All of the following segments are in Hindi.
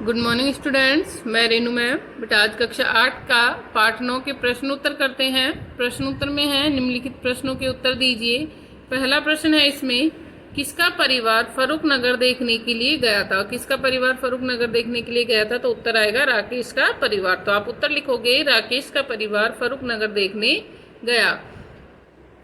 गुड मॉर्निंग स्टूडेंट्स, मैं रेनू मैम। बेटा आज कक्षा 8 का पाठ 9 के प्रश्न उत्तर करते हैं। प्रश्न उत्तर में है निम्नलिखित प्रश्नों के उत्तर दीजिए। पहला प्रश्न है इसमें, किसका परिवार फर्रुख नगर देखने के लिए गया था? किसका परिवार फर्रुख नगर देखने के लिए गया था? तो उत्तर आएगा राकेश का परिवार। तो आप उत्तर लिखोगे राकेश का परिवार फर्रुख नगर देखने गया।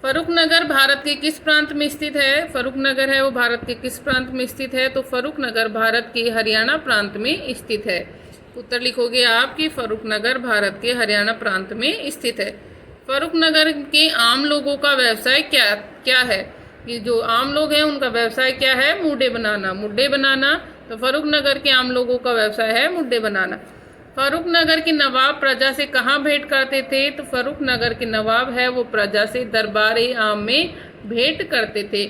फर्रुख नगर भारत के किस प्रांत में स्थित है? फर्रुख नगर है वो भारत के किस प्रांत में स्थित है? तो फर्रुख नगर भारत के हरियाणा प्रांत में स्थित है। उत्तर लिखोगे आप कि फर्रुख नगर भारत के हरियाणा प्रांत में स्थित है। फर्रुख नगर के आम लोगों का व्यवसाय क्या क्या है? ये जो आम लोग हैं उनका व्यवसाय क्या है? मुड्डे बनाना। मुड्डे बनाना। तो फर्रुख नगर के आम लोगों का व्यवसाय है मुड्डे बनाना। फर्रुख नगर के नवाब प्रजा से कहाँ भेंट करते थे? तो फर्रुख नगर के नवाब है वो प्रजा से दरबार आम में भेंट करते थे।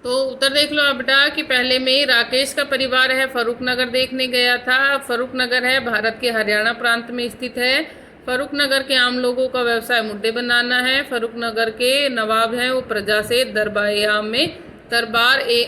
तो उत्तर देख लो बेटा कि पहले में राकेश का परिवार है फर्रुख नगर देखने गया था। फर्रुख नगर है भारत के हरियाणा प्रांत में स्थित है। फर्रुख नगर के आम लोगों का व्यवसाय मुड्डे बनाना है। फर्रुख नगर के नवाब हैं वो प्रजा से दरबार ए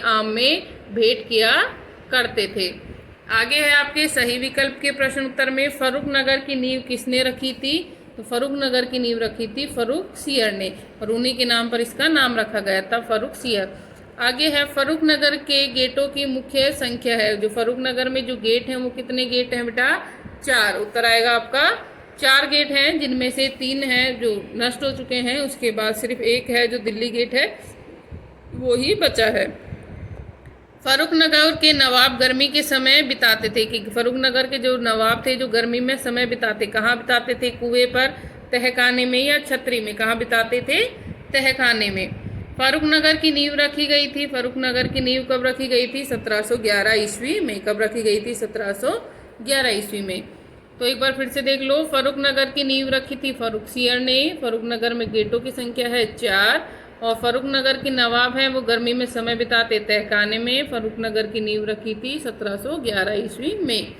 आम में भेंट किया करते थे। आगे है आपके सही विकल्प के प्रश्न उत्तर में, फर्रुख नगर की नींव किसने रखी थी? तो फर्रुख नगर की नींव रखी थी फर्रुख सियर ने, और उन्हीं के नाम पर इसका नाम रखा गया था फर्रुख सियर। आगे है फर्रुख नगर के गेटों की मुख्य संख्या है। जो फर्रुख नगर में जो गेट हैं वो कितने गेट हैं बेटा? 4। उत्तर आएगा आपका 4 गेट हैं, जिनमें से 3 हैं जो नष्ट हो चुके हैं, उसके बाद सिर्फ एक है जो दिल्ली गेट है वो ही बचा है। फर्रुख नगर के नवाब गर्मी के समय बिताते थे कि फर्रुख नगर के जो नवाब थे जो गर्मी में समय बिताते, कहाँ बिताते थे? कुएं पर, तहखाने में या छतरी में? कहाँ बिताते थे? तहखाने में। फर्रुख नगर की नींव रखी गई थी। फर्रुख नगर की नींव कब रखी गई थी? 1711 ईस्वी में। कब रखी गई थी? 1711 ईस्वी में। तो एक बार फिर से देख लो, फर्रुख नगर की नींव रखी थी फर्रुख सियर ने। फर्रुख नगर में गेटों की संख्या है 4, और फर्रुख नगर के नवाब हैं वो गर्मी में समय बिताते तहखाने में। फर्रुख नगर की नींव रखी थी 1711 ईस्वी में।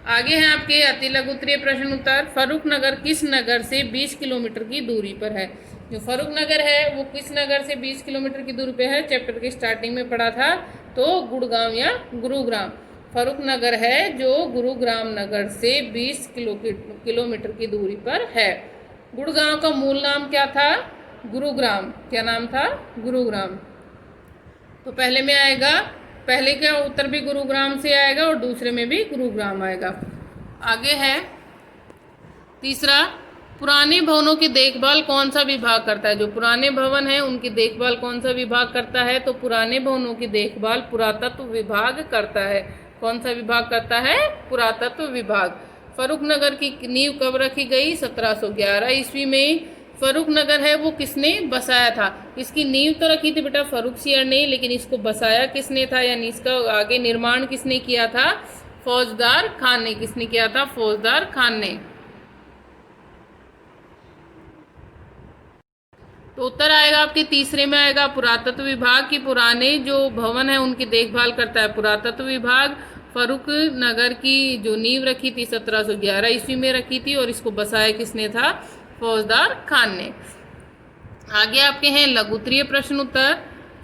आगे है आपके अति लघु उत्तरीय प्रश्न उत्तर, फर्रुख नगर किस नगर से 20 किलोमीटर की दूरी पर है? जो फर्रुख नगर है वो किस नगर से 20 किलोमीटर की दूरी पर है? चैप्टर की स्टार्टिंग में पढ़ा था, तो गुड़गांव या गुरुग्राम। फर्रुख नगर है जो गुरुग्राम नगर से 20 किलोमीटर की दूरी पर है। गुड़गांव का मूल नाम क्या था? गुरुग्राम। क्या नाम था? गुरुग्राम। तो पहले में आएगा, पहले का उत्तर भी गुरुग्राम से आएगा और दूसरे में भी गुरुग्राम आएगा। आगे है तीसरा, पुराने भवनों की देखभाल कौन सा विभाग करता है? जो पुराने भवन है उनकी देखभाल कौन सा विभाग करता है? तो पुराने भवनों की देखभाल पुरातत्व विभाग करता है। कौन सा विभाग करता है? पुरातत्व विभाग। फर्रुख नगर की नींव कब रखी गई? 1711 ईस्वी में। फर्रुख नगर है वो किसने बसाया था? इसकी नींव तो रखी थी बेटा फर्रुख सियर ने, लेकिन इसको बसाया किसने था, यानी इसका आगे निर्माण किसने किया था? फौजदार खान ने। किसने किया था? फौजदार खान ने। तो उत्तर आएगा आपके तीसरे में आएगा पुरातत्व विभाग की पुराने जो भवन है उनकी देखभाल करता है पुरातत्व विभाग। फर्रुख नगर की जो नींव रखी थी 1711 ईस्वी में रखी थी, और इसको बसाया किसने था? फौजदार खान ने। आगे आपके हैं लघु उत्तरीय प्रश्न उत्तर,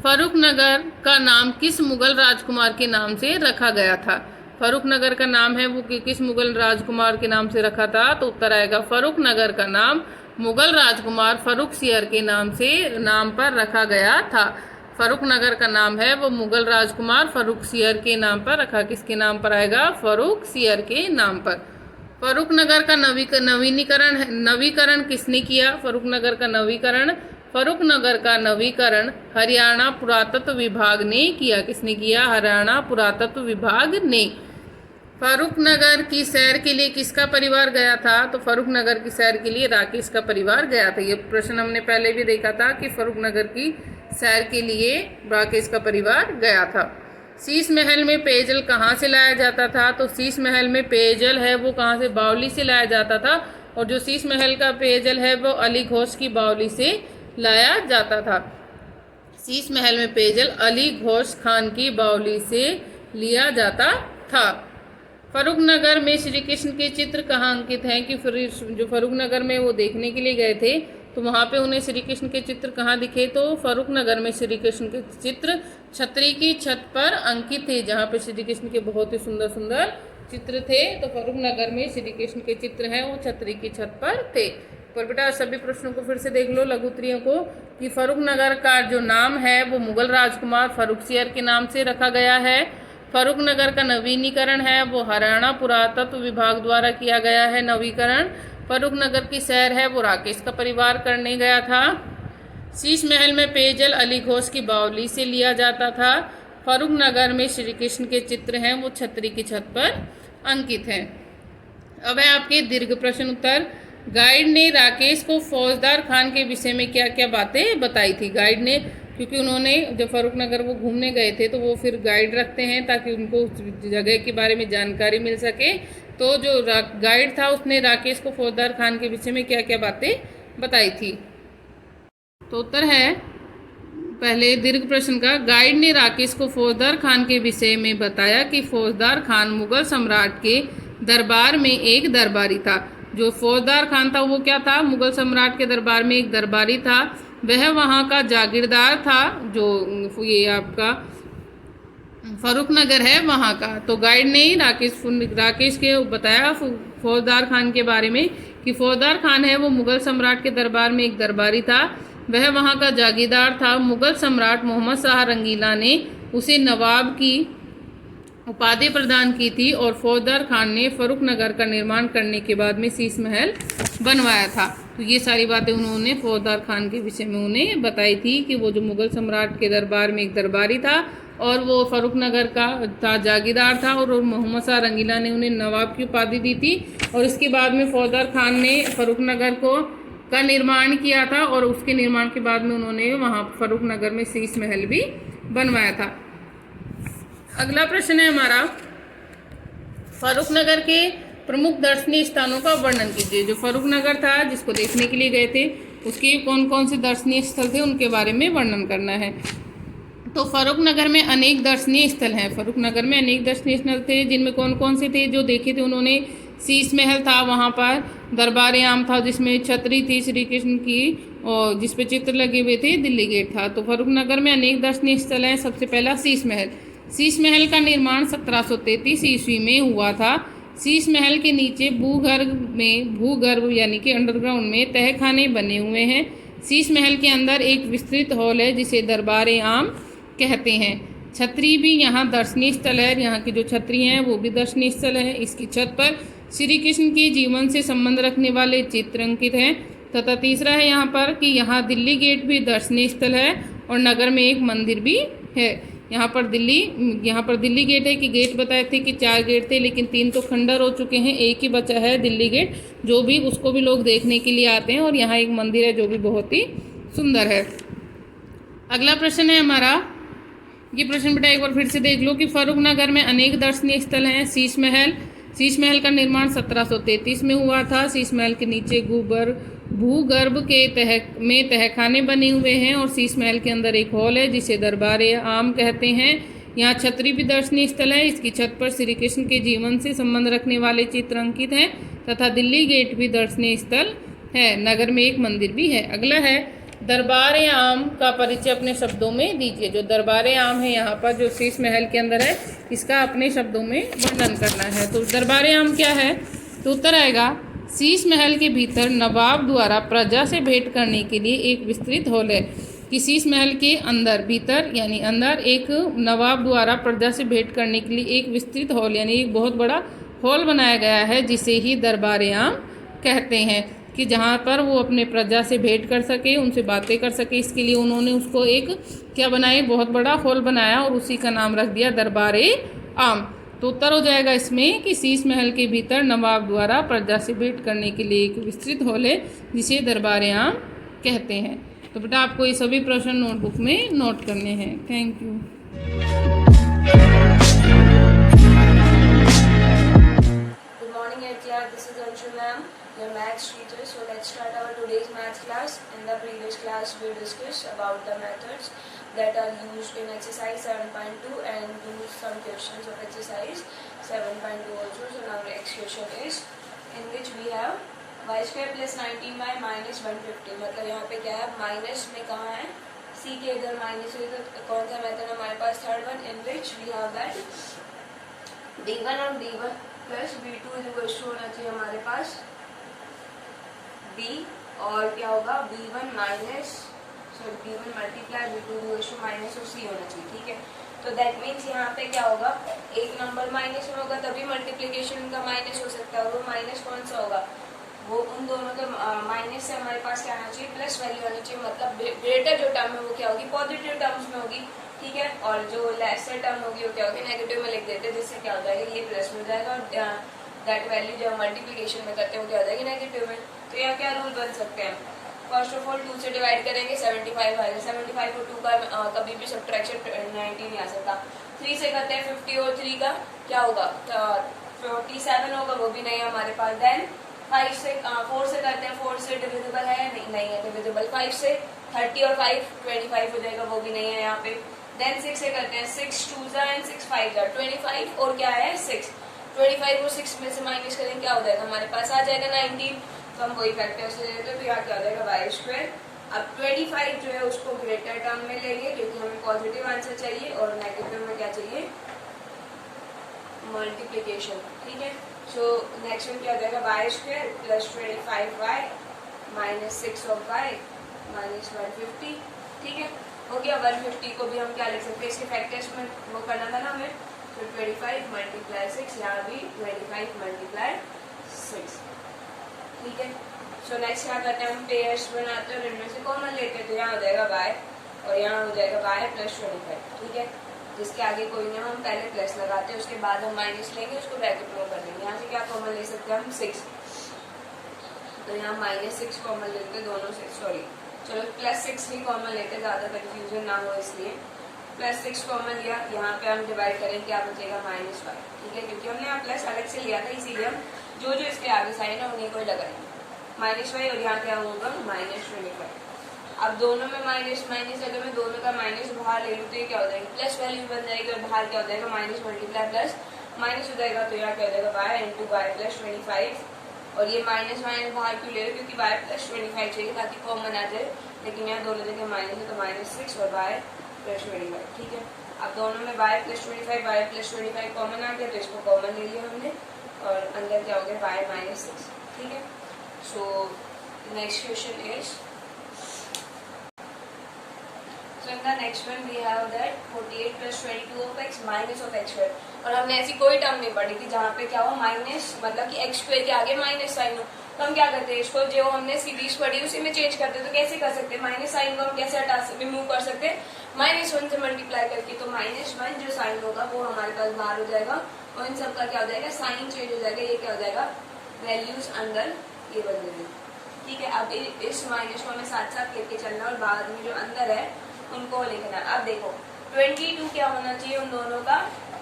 फर्रुख नगर का नाम किस मुगल राजकुमार के नाम से रखा गया था? फर्रुख नगर का नाम है वो किस मुगल राजकुमार के नाम से रखा था? तो उत्तर आएगा फर्रुख नगर का नाम मुगल राजकुमार फर्रुख सियर के नाम पर रखा गया था। फर्रुख नगर का नाम है वो मुगल राजकुमार फर्रुख सियर के नाम पर रखा। किसके नाम पर आएगा? फर्रुख सियर के नाम पर। फर्रुख नगर का नवीकरण किसने किया? फर्रुख नगर का नवीकरण हरियाणा पुरातत्व विभाग ने किया। किसने किया? हरियाणा पुरातत्व विभाग ने। फर्रुख नगर की सैर के लिए किसका परिवार गया था? तो फर्रुख नगर की सैर के लिए राकेश का परिवार गया था। ये प्रश्न हमने पहले भी देखा था कि फर्रुख नगर की सैर के लिए राकेश का परिवार गया था। शीश महल में पेयजल कहाँ से लाया जाता था? तो शीश महल में पेयजल है वो कहाँ से? बावली से लाया जाता था, और जो शीश महल का पेयजल है वो अली घोष की बावली से लाया जाता था। शीश महल में पेयजल अली घोष खान की बावली से लिया जाता था। फर्रुख नगर में श्री कृष्ण के चित्र कहाँ अंकित हैं? कि जो फर्रुख नगर में वो देखने के लिए गए थे तो वहाँ पे उन्हें श्री कृष्ण के चित्र कहाँ दिखे, तो फर्रुख नगर में श्री कृष्ण के चित्र छतरी की छत पर अंकित थे, जहाँ पे श्री कृष्ण के बहुत ही सुंदर सुंदर चित्र थे। तो फर्रुख नगर में श्री कृष्ण के चित्र हैं वो छतरी की छत पर थे। पर बेटा सभी प्रश्नों को फिर से देख लो लघु उत्तरीयों को, कि फर्रुख नगर का जो नाम है वो मुगल राजकुमार फर्रुखसियर के नाम से रखा गया है। फर्रुख नगर का नवीनीकरण है वो हरियाणा पुरातत्व विभाग द्वारा किया गया है नवीकरण। फर्रुख नगर की सैर है वो राकेश का परिवार करने गया था। शीश महल में पेयजल अली घोष की बावली से लिया जाता था। फर्रुख नगर में श्री कृष्ण के चित्र हैं वो छतरी की छत पर अंकित हैं। अब है आपके दीर्घ प्रश्न उत्तर। गाइड ने राकेश को फौजदार खान के विषय में क्या क्या बातें बताई थी। गाइड ने, क्योंकि उन्होंने जब फर्रुख नगर वो घूमने गए थे तो वो फिर गाइड रखते हैं ताकि उनको उस जगह के बारे में जानकारी मिल सके। तो जो गाइड था उसने राकेश को फौजदार खान के विषय में क्या क्या बातें बताई थी। तो उत्तर है पहले दीर्घ प्रश्न का, गाइड ने राकेश को फौजदार खान के विषय में बताया कि फौजदार खान मुगल सम्राट के दरबार में एक दरबारी था। जो फौजदार खान था वो क्या था, मुगल सम्राट के दरबार में एक दरबारी था। वह वहाँ का जागीरदार था, जो ये आपका फर्रुख नगर है वहाँ का। तो गाइड ने राकेश के बताया फौजदार खान के बारे में कि फौजदार खान है वो मुगल सम्राट के दरबार में एक दरबारी था, वह वहाँ का जागीरदार था। मुगल सम्राट मोहम्मद शाह रंगीला ने उसे नवाब की उपाधि प्रदान की थी और फौजदार खान ने फर्रुख नगर का निर्माण करने के बाद में शीश महल बनवाया था। तो ये सारी बातें उन्होंने फौजदार खान के विषय में उन्हें बताई थी कि वो जो मुगल सम्राट के दरबार में एक दरबारी था और वो फर्रुख नगर का जागीरदार था और मोहम्मद शाह रंगीला ने उन्हें नवाब की उपाधि दी थी। और इसके बाद में फौजदार खान ने फर्रुख नगर का निर्माण किया था और उसके निर्माण के बाद में उन्होंने वहाँ फर्रुख नगर में शीश महल भी बनवाया था। अगला प्रश्न है हमारा, फर्रुख नगर के प्रमुख दर्शनीय स्थानों का वर्णन कीजिए। जो फर्रुख नगर था जिसको देखने के लिए गए थे उसके कौन कौन से दर्शनीय स्थल थे उनके बारे में वर्णन करना है। तो फर्रुख नगर में अनेक दर्शनीय स्थल हैं। फर्रुख नगर में अनेक दर्शनीय स्थल थे, जिनमें कौन कौन से थे जो देखे थे उन्होंने। शीश महल था, वहाँ पर दरबार आम था जिसमें छतरी थी श्री कृष्ण की और जिस पे चित्र लगे हुए थे। दिल्ली गेट था। तो फर्रुख नगर में अनेक दर्शनीय स्थल हैं। सबसे पहला शीश महल। शीश महल का निर्माण 1733 ईस्वी में हुआ था। शीश महल के नीचे भूगर्भ यानी कि अंडरग्राउंड में तहखाने बने हुए हैं। शीश महल के अंदर एक विस्तृत हॉल है जिसे दरबार आम कहते हैं। छतरी भी यहाँ दर्शनीय स्थल है, यहाँ की जो छतरी हैं वो भी दर्शनीय स्थल है। इसकी छत पर श्री कृष्ण के जीवन से संबंध रखने वाले चित्र अंकित हैं। तथा तीसरा है यहाँ पर कि यहाँ दिल्ली गेट भी दर्शनीय स्थल है और नगर में एक मंदिर भी है। यहाँ पर दिल्ली गेट है कि गेट बताए थे कि 4 गेट थे लेकिन 3 तो खंडर हो चुके हैं, एक ही बचा है दिल्ली गेट, जो भी उसको भी लोग देखने के लिए आते हैं। और यहाँ एक मंदिर है जो भी बहुत ही सुंदर है। अगला प्रश्न है हमारा, ये प्रश्न बेटा एक बार फिर से देख लो कि फर्रुख नगर में अनेक दर्शनीय स्थल हैं। शीश महल का निर्माण 1733 में हुआ था। शीश महल के नीचे भूगर्भ के तहखाने बने हुए हैं और शीश महल के अंदर एक हॉल है जिसे दरबार आम कहते हैं। यहाँ छतरी भी दर्शनीय स्थल है। इसकी छत पर श्री कृष्ण के जीवन से संबंध रखने वाले चित्र अंकित हैं तथा दिल्ली गेट भी दर्शनीय स्थल है। नगर में एक मंदिर भी है। अगला है दरबार आम का परिचय अपने शब्दों में दीजिए। जो दरबार आम है यहाँ पर जो शीश महल के अंदर है इसका अपने शब्दों में वर्णन करना है। तो दरबार आम क्या है, तो उत्तर आएगा शीश महल के भीतर नवाब द्वारा प्रजा से भेंट करने के लिए एक विस्तृत हॉल है। कि शीश महल के भीतर यानी अंदर एक नवाब द्वारा प्रजा से भेंट करने के लिए एक विस्तृत हॉल यानी एक बहुत बड़ा हॉल बनाया गया है जिसे ही दरबार आम कहते हैं। कि जहाँ पर वो अपने प्रजा से भेंट कर सके, उनसे बातें कर सके, इसके लिए उन्होंने उसको एक क्या बनाया, बहुत बड़ा हॉल बनाया और उसी का नाम रख दिया दरबार आम। तो उत्तर हो जाएगा इसमें कि शीश महल के भीतर नवाब द्वारा प्रजा से भेंट करने के लिए एक विस्तृत हॉल है जिसे दरबार आम कहते हैं। तो बेटा आपको ये सभी प्रश्न नोटबुक में नोट करने हैं। Thank you. Good morning, class. This is Anshu ma'am, your maths teacher. So let's start our today's maths class. In the previous class, we discussed about the methods that are used in exercise 7.2 and do some questions of exercise 7.2 also. So now next question is in which we have y square plus 19y minus 150, मतलब यहाँ पे क्या है, माइनस में कहाँ है, सी के इधर माइनस है, तो कौन सा मेथड हमारे पास, third one, in which we have that d1 और d1 plus b2 is equal to होना चाहिए हमारे पास b, और क्या होगा b1 minus b1 multiply b2 is equal to minus और c होना चाहिए, ठीक है। तो दैट मीन्स यहाँ पे क्या होगा, एक नंबर माइनस में होगा तभी मल्टीप्लिकेशन का माइनस हो सकता है, और वो माइनस कौन सा होगा, वो उन दोनों के माइनस से हमारे पास क्या आना चाहिए, प्लस वैल्यू आनी चाहिए, मतलब ग्रेटर जो टर्म है वो क्या होगी, पॉजिटिव टर्म्स में होगी, ठीक है, और जो लेसर टर्म होगी वो क्या होगी, नेगेटिव में लिख देते हैं, जिससे क्या हो जाएगा, ये प्लस में हो जाएगा, और दैट वैल्यू जब मल्टीप्लिकेशन में करते हैं वो क्या हो जाएगी, नेगेटिव में। तो यहाँ क्या रूल बन सकते हैं, फर्स्ट ऑफ ऑल 2 से डिवाइड करेंगे, 75 आएगा, 75 और 2 का कभी भी सब्ट्रैक्शन 90 नहीं आ सकता। 3 से करते हैं 50 और 3 का क्या होगा, 47 होगा, वो भी नहीं है हमारे पास। देन 5 से 4 से करते हैं, 4 से डिविजिबल है, नहीं है डिविजिबल। 5 से 30 और 5 25 हो जाएगा, वो भी नहीं है यहाँ पे। देन 6 से करते हैं, 6 2 जा एंड 6 5 जा, 25 और क्या है 6, 25 और 6 में से माइनस करेंगे क्या हो जाएगा, हमारे पास आ जाएगा 19, तो हम वही फैक्टर से लेते हैं, तो यहाँ क्या हो जाएगा वाई स्क्वायर। अब 25 जो है उसको ग्रेटर टर्म में लेंगे क्योंकि हमें पॉजिटिव आंसर चाहिए, और नेगेटिव में क्या चाहिए, मल्टीप्लिकेशन, ठीक है। सो नेक्स्ट में क्या हो जाएगा, y square plus 25y minus 6 of y minus 150, ठीक है, हो गया। 150 को भी हम क्या लिख सकते हैं, इसके फैक्टर्स में वो करना था ना हमें, तो 25 मल्टीप्लाई 6, यहाँ भी 25 मल्टीप्लाई 6, ठीक है। सो नेक्स्ट क्या करते हैं, हम पेयर्स बनाते हैं और इनमें से कॉमन लेते हैं, तो यहाँ हो जाएगा y और यहाँ हो जाएगा y प्लस 25, ठीक है। जिसके आगे कोई नहीं, हम पहले प्लस लगाते हैं, उसके बाद हम माइनस लेंगे, उसको ब्रैकेट में कर देंगे। यहाँ से क्या कॉमन ले सकते हैं हम 6, तो यहाँ माइनस 6 कॉमन लेते हैं दोनों से, सॉरी चलो प्लस 6 ही कॉमन लेते हैं, ज़्यादा कन्फ्यूजन ना हो इसलिए। प्लस 6 कॉमन लिया, यहाँ पे हम डिवाइड करें, क्या बचेगा माइनस 5, ठीक है, क्योंकि हमने यहाँ प्लस अलग से लिया था, इसीलिए हम जो जो इसके आगे साइन है उन्हीं को ही लगाएंगे, माइनस 5, और यहाँ क्या होगा माइनस 25। अब दोनों में माइनस माइनस, अगर मैं दोनों का माइनस बाहर ले लूँ तो ये क्या हो जाएगी, प्लस वैल्यू बन जाएगी, और बाहर क्या हो जाएगा माइनस मल्टीप्लाई प्लस माइनस हो जाएगा, तो यहाँ क्या हो जाएगा वाई इंटू वाई प्लस 25, और ये माइनस माइनस बाहर क्यों ले रहे हो, क्योंकि वाई प्लस 25 चाहिए ताकि कॉमन आ जाए, लेकिन यहाँ दोनों जगह माइनस है, तो माइनस 6 और वाई प्लस 25, ठीक है। अब दोनों में Y plus 25 Y plus 25 common आ गया, तो इसको कॉमन ले लिया हमने, और अंदर क्या हो गया वाई माइनस 6, ठीक है। So next question is, so in the next one we have that 48 plus 22 of x minus of x square, और हमने ऐसी कोई टर्म नहीं पढ़ी थी जहाँ पे क्या हो माइनस, मतलब कि x स्क्वायर के आगे माइनस साइन हो, तो हम क्या करते हैं, इसको जो हमने सीरीज पढ़ी उसी में चेंज करते हैं। तो कैसे कर सकते हैं, माइनस साइन को हम कैसे हटा सकते, रिमूव कर सकते हैं, -1 से मल्टीप्लाई करके, तो -1 जो साइन होगा वो हमारे पास बाहर हो जाएगा, और इन सब का क्या हो जाएगा, साइन चेंज हो जाएगा, ये क्या हो जाएगा, वैल्यूज अंदर ये बन जाएगी, ठीक है। अब इस माइनस को हमें साथ साथ लेके चलना, और बाद में जो अंदर है उनको लिखना। अब देखो 22 क्या होना चाहिए, उन दोनों का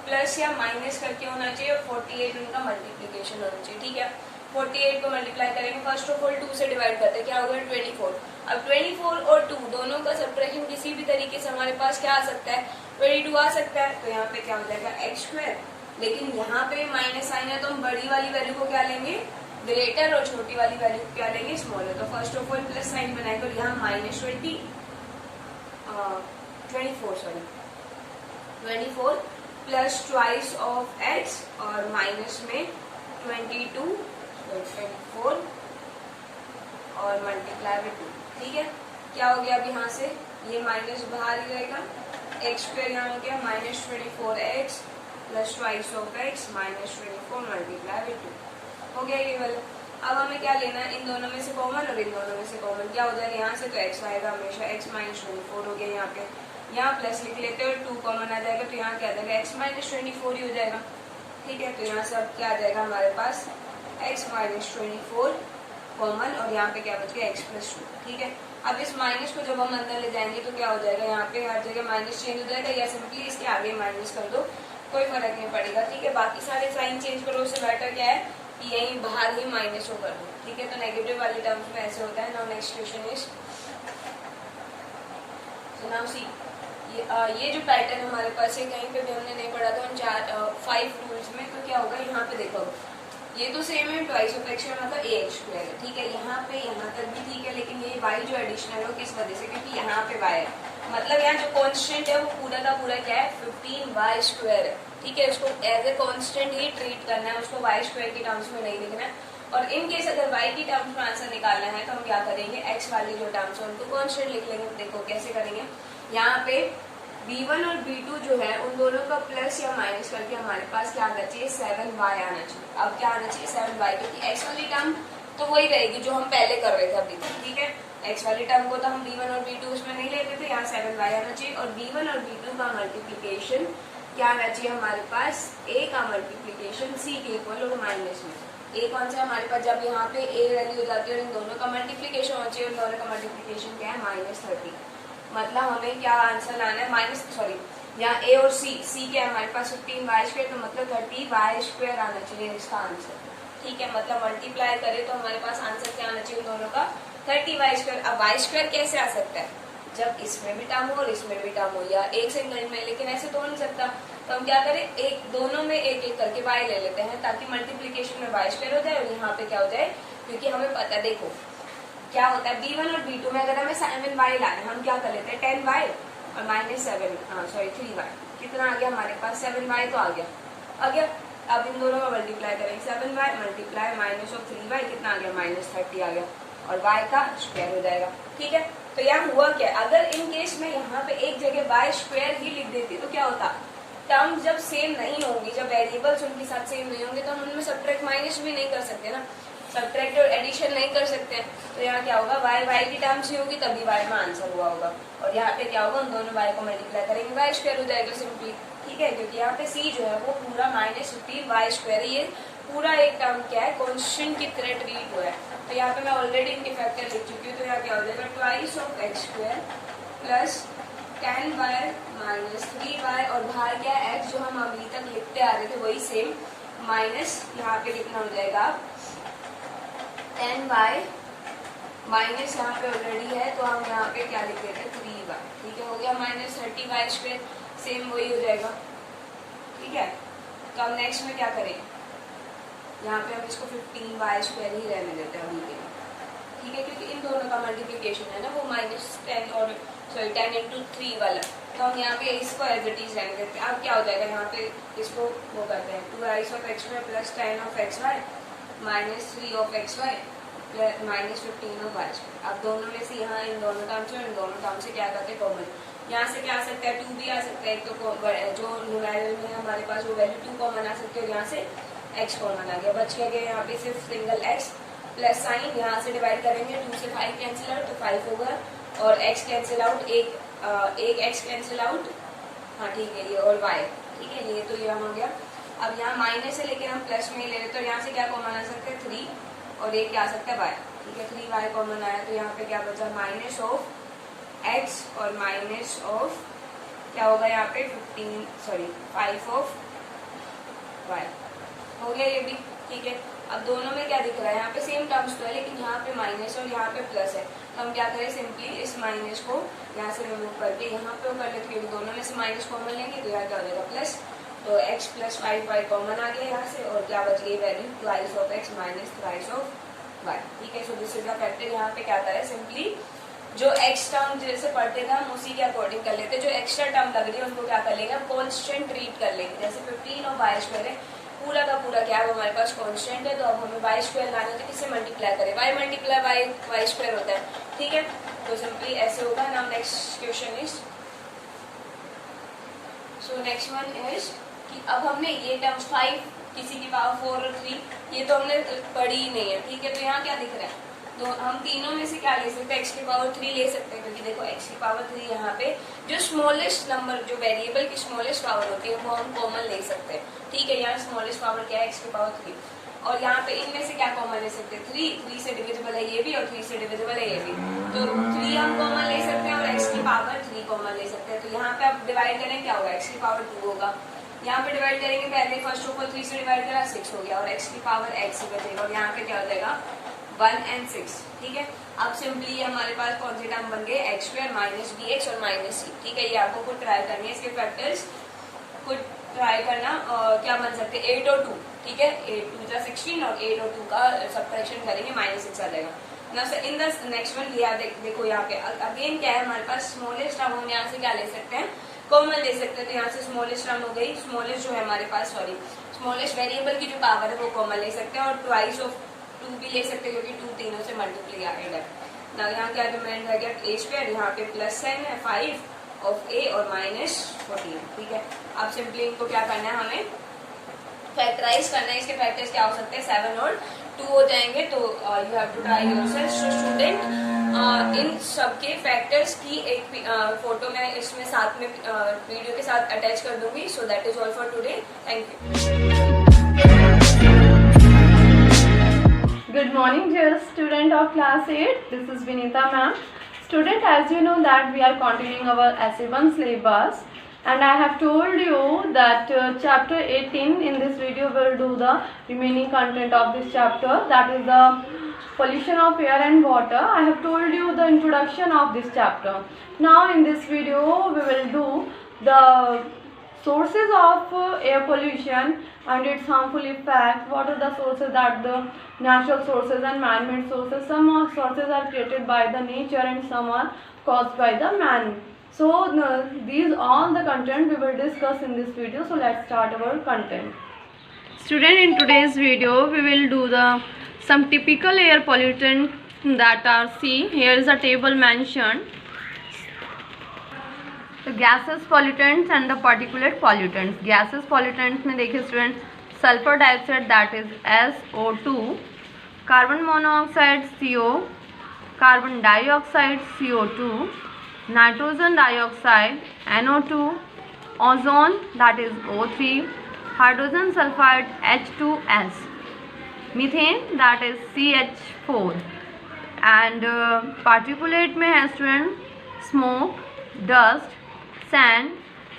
प्लस या माइनस करके होना चाहिए, और 48 उनका मल्टीप्लिकेशन होना चाहिए, ठीक है। 48 को मल्टीप्लाई करेंगे, फर्स्ट ऑफ ऑल 2 से डिवाइड करते हैं, क्या होगा 24। अब 24 और 2 दोनों का सब्ट्रैक्शन किसी भी तरीके से हमारे पास क्या आ सकता है, 22 आ सकता है, तो यहाँ पे क्या हो जाएगा एक्स स्क्वायर, लेकिन यहाँ पे माइनस साइन है, तो हम बड़ी वाली वैल्यू को क्या लेंगे, ग्रेटर, और छोटी वाली वैल्यू को क्या लेंगे, स्मॉलर। तो first of all plus sign बनाएंगे, और यहाँ minus 24 plus twice of x, और माइनस में 22 24 और मल्टीप्लाई में 2, ठीक है। क्या हो गया अब यहाँ से, ये माइनस बाहर ही रहेगा, एक्स स्क्वायर यहाँ हो गया -24x plus twice of x -24 multiply में 2, हो गया ये वाला। अब हमें क्या लेना है, इन दोनों में से कॉमन, और इन दोनों में से कॉमन क्या हो जाएगा, यहाँ से तो x आएगा हमेशा, x -24 हो गया, यहाँ पे यहाँ प्लस लिख लेते हैं, और 2 कॉमन आ जाएगा, तो यहाँ क्या आ जाएगा x -24 ही हो जाएगा, ठीक है। तो यहाँ से अब क्या आ जाएगा हमारे पास x -24 कॉमन, और यहाँ पे क्या बच गया x + 2, ठीक है। अब इस माइनस को जब हम अंदर ले जाएंगे तो क्या हो जाएगा, यहाँ पे हर जगह माइनस चेंज हो जाएगा, या सिंपली इसके आगे माइनस कर दो, कोई फर्क नहीं पड़ेगा, ठीक है। बाकी सारे साइन चेंज करो, उससे बेटर क्या है कि यहीं बाहर ही माइनस हो कर दो, ठीक है। तो नेगेटिव वाले टर्म्स में ऐसे होता है। Now next question is, so now see, ये जो पैटर्न हमारे पास है, कहीं पे भी हमने नहीं पढ़ा था, उन 5 रूल्स में, तो क्या होगा यहाँ पे देखो, ये तो सेम है, ट्वाइस ऑफ एक्स स्क्वायर मतलब ए एक्स स्क्वायर है, ठीक है। यहाँ पे यहाँ तक भी ठीक है, लेकिन ये वाई जो एडिशनल है किस वजह से, क्योंकि यहाँ पे वाई है, मतलब यहाँ जो कांस्टेंट है वो पूरा का पूरा क्या है 15 वाई स्क्वायर है, ठीक है। उसको एज ए कांस्टेंट ही ट्रीट करना है, उसको वाई स्क्वायर की टर्म्स में नहीं लिखना है। और इन केस अगर y की टर्म्स में आंसर निकालना है तो हम क्या करेंगे, x वाली जो टर्म्स है उनको कांस्टेंट लिख लेंगे। देखो कैसे करेंगे, यहाँ पे b1 और b2 जो है उन दोनों का प्लस या माइनस करके हमारे पास क्या आना चाहिए, 7y आना चाहिए। अब क्या आना चाहिए, 7y, क्योंकि x वाली टर्म तो वही रहेगी जो हम पहले कर रहे थे अभी तक, ठीक है। x वाली टर्म को तो हम b1 और b2 उसमें नहीं लेते थे, यहाँ 7y आना चाहिए। और b1 और b2 का मल्टीप्लीकेशन क्या आना चाहिए हमारे पास, a का मल्टीप्लीकेशन c के इक्वल और माइनस में। a कौन सा है हमारे पास, जब यहाँ पे a वैल्यू हो जाती है और इन दोनों का मल्टीप्लीकेशन होना चाहिए, इन दोनों का मल्टीप्लीकेशन क्या है, -30। मतलब हमें क्या आंसर लाना है, यहाँ a और c क्या है हमारे पास 15y स्क्वायर, तो मतलब 30y स्क्वायर आना चाहिए इसका आंसर, ठीक है। मतलब मल्टीप्लाई करें तो हमारे पास आंसर क्या आना चाहिए इन दोनों का, 30y स्क्वायर। अब y स्क्वायर कैसे आ सकता है, जब इसमें भी टर्म हो और इसमें भी टर्म हो, या एक सेकंड में, लेकिन ऐसे तो हो नहीं सकता। तो हम क्या करें, एक दोनों में एक एक करके y ले लेते हैं, ताकि मल्टीप्लीकेशन में y स्क्वायर हो जाए और यहाँ पे क्या हो जाए, क्योंकि हमें पता है, देखो क्या होता है b1 और b2 में अगर हमें 7y लाना है, हम क्या कर लेते हैं 10y और -3y, कितना आ गया हमारे पास, 7y तो आ गया। अब इन दोनों का मल्टीप्लाई करेंगे, 7y मल्टीप्लाई -3y कितना आ गया, -30 आ गया, और y का स्क्वायर हो जाएगा, ठीक है। तो यहाँ हुआ क्या, अगर इन केस में यहाँ पे एक जगह y स्क्वायर ही लिख देती तो क्या होता, टर्म जब सेम नहीं होंगी, जब वेरिएबल्स उनके साथ सेम नहीं होंगे, तो हम उनमें सब्ट्रैक्ट माइनस भी नहीं कर सकते ना, सब्ट्रैक्ट और एडिशन नहीं कर सकते हैं। तो यहाँ क्या होगा, y की टर्म्स ही होगी तभी y में आंसर हुआ होगा, और यहाँ पे क्या होगा, उन दोनों y को मल्टीप्लाई करेंगे y स्क्वायर हो जाएगा सिंपली, ठीक है। क्योंकि यहाँ पे c जो है वो पूरा -15y स्क्वायर, ये पूरा एक टर्म क्या है, कॉन्स्टेंट की तरह ट्रीट हुआ है। तो यहाँ पे मैं ऑलरेडी इनके फैक्टर लिख चुकी हूँ, तो यहाँ क्या हो जाएगा, twice of x square plus 10y -3y, और बाहर क्या है x जो हम अभी तक लिखते आ रहे थे वही सेम, माइनस यहाँ पे कितना हो जाएगा 10y माइनस यहाँ पे ऑलरेडी है, तो हम यहाँ पे क्या लिख देते हैं 3y, ठीक है, हो गया -30y स्क्वायर, सेम वही हो जाएगा, ठीक है। तो अब नेक्स्ट में क्या करेंगे, यहाँ पे हम इसको 15y स्क्वायर ही रहने देते हैं अभी के लिए, ठीक है, क्योंकि इन दोनों का मल्टीप्लिकेशन है ना वो -10 और 10 × 3 वाला, तो हम यहाँ पे इसको एज इट इज रहने देते हैं। अब क्या हो जाएगा, यहाँ पे इसको वो करते हैं, 2y of x y plus 10 of x y -3 of x y -15 of y square. अब दोनों में से यहाँ इन दोनों टर्म से इन दोनों टर्म से क्या करते हैं, कॉमन, यहाँ से क्या आ सकता है 2 भी आ सकता है, एक तो जो न्यूमेरल में हमारे पास वो वैल्यू 2 कॉमन आ सकती है, और यहाँ से x कॉमन आ गया, बच गया यहाँ पे सिर्फ सिंगल x प्लस साइन, यहाँ से डिवाइड करेंगे 2 से 5 कैंसिल आउट तो 5 होगा, और x कैंसिल आउट, एक x कैंसिल आउट, हाँ ठीक है, ये और y, ठीक है, ये तो ये हो गया। अब यहाँ माइनस है लेकिन हम प्लस में ही ले रहे, तो यहाँ से क्या कॉमन आ सकता है 3, और एक क्या आ सकता है y, ठीक है, 3y कॉमन आया, तो यहाँ पे क्या बचा माइनस ऑफ x और माइनस ऑफ क्या होगा यहाँ पे 5 ऑफ y, हो गया ये भी, ठीक है। अब दोनों में क्या दिख रहा है, यहाँ पे सेम टर्म्स तो है लेकिन यहाँ पे माइनस और यहाँ पे प्लस है, तो हम क्या करें, सिंपली इस माइनस को यहाँ से रिमूव करके यहाँ पे कर लेते, क्योंकि दोनों में से माइनस कॉमन लेंगे तो यहाँ क्या हो जाएगा प्लस, तो x प्लस 5y कॉमन आ गया यहाँ से, और क्या बच गई value twice of x minus thrice of y, ठीक है। So this is the factor, यहाँ पे क्या आता है, सिंपली जो x टर्म जैसे पढ़ते थे हम उसी के अकॉर्डिंग कर लेते, जो एक्स्ट्रा टर्म लग रही है उनको क्या कर लेंगे, हम कॉन्स्टेंट ट्रीट कर लेंगे। जैसे 15 और y स्क्वायर है, पूरा का पूरा क्या है वो हमारे पास कांस्टेंट है, तो अब हमें y स्क्वायर लाना है तो किससे मल्टीप्लाई करें, y मल्टीप्लाई y स्क्वायर होता है, ठीक है। तो सिंपली ऐसे होगा। Now next question is, so next one is कि अब हमने ये टर्म्स 5 किसी की पावर 4 और 3 ये तो हमने पढ़ी ही नहीं है, ठीक है। तो यहाँ क्या दिख रहा है, तो हम तीनों में से क्या ले सकते हैं, x की पावर 3 ले सकते हैं, क्योंकि देखो x की पावर 3 यहाँ पे जो स्मॉलेस्ट नंबर, जो वेरिएबल की स्मॉलेस्ट पावर होती है वो हम कॉमन ले सकते हैं, ठीक है। यहाँ स्मॉलेस्ट पावर क्या है, x की पावर 3, और यहाँ पे इनमें से क्या कॉमन ले सकते हैं, 3 से डिविजिबल है ये भी और 3 से डिविजिबल है ये भी, तो 3 हम कॉमन ले सकते हैं और x की पावर 3 कॉमन ले सकते हैं। तो यहाँ पे आप डिवाइड करें क्या होगा, x की पावर 2 होगा, यहाँ पे डिवाइड करेंगे पहले फर्स्ट ऑफ ऑल 3 से डिवाइड करा 6 हो गया, और x की पावर x ही बचेगा, और यहाँ पे क्या हो जाएगा 1 and 6, ठीक है। अब सिंपली हमारे पास कौन से टर्म बन गए, x square minus b x और माइनस सी, ठीक है। ये आपको खुद ट्राई करनी है, इसके फैक्टर्स खुद ट्राई करना, क्या बन सकते हैं 8 और 2, ठीक है, 2 + 16 और 8 और 2 का सबट्रैक्शन करेंगे -6 आ जाएगा। Now in the next one ये देखो यहाँ पे अगेन क्या है हमारे पास स्मॉलेस्ट टर्म, हम यहाँ से क्या ले सकते हैं, कॉमन ले सकते हैं। तो यहाँ से स्मॉलेस्ट टर्म हो गई, स्मॉलेस्ट जो है हमारे पास स्मॉलेस्ट वेरिएबल की जो पावर है वो कॉमन ले सकते हैं और ट्वाइस ऑफ 2 भी ले सकते हैं क्योंकि 2 तीनों से मल्टीप्लाई है। ना यहाँ क्या रिमाइंड रह गया a², यहाँ पे प्लस साइन है 5 ऑफ a और -14। ठीक है, अब सिंपली इनको क्या करना है, हमें फैक्टराइज करना है। इसके फैक्टर्स क्या हो सकते हैं, 7 और 2 हो जाएंगे। तो you have to try yourself. Student इन सबके फैक्टर्स की एक फोटो मैं इसमें साथ में वीडियो के साथ अटैच कर दूंगी। So that is all for today, thank you. Good morning dear student of class 8, this is Vinita ma'am. Student, as you know that we are continuing our essay 1 syllabus and I have told you that chapter 18 in this video will do the remaining content of this chapter, that is the pollution of air and water. I have told you the introduction of this chapter. Now in this video we will do the sources of air pollution and its harmful effect. What are the sources, that the natural sources and man-made sources. Some sources are created by the nature and some are caused by the man. So these all the content we will discuss in this video. So let's start our content. Student, in today's video we will do the some typical air pollutants that are, see here is a table mentioned. The gaseous pollutants and the particulate pollutants. Gaseous pollutants में देखिए student, sulphur dioxide that is SO2, carbon monoxide CO, carbon dioxide CO2, nitrogen dioxide NO2, ozone that is O3, hydrogen sulphide H2S, methane that is CH4 and particulate में है student smoke, dust, sand,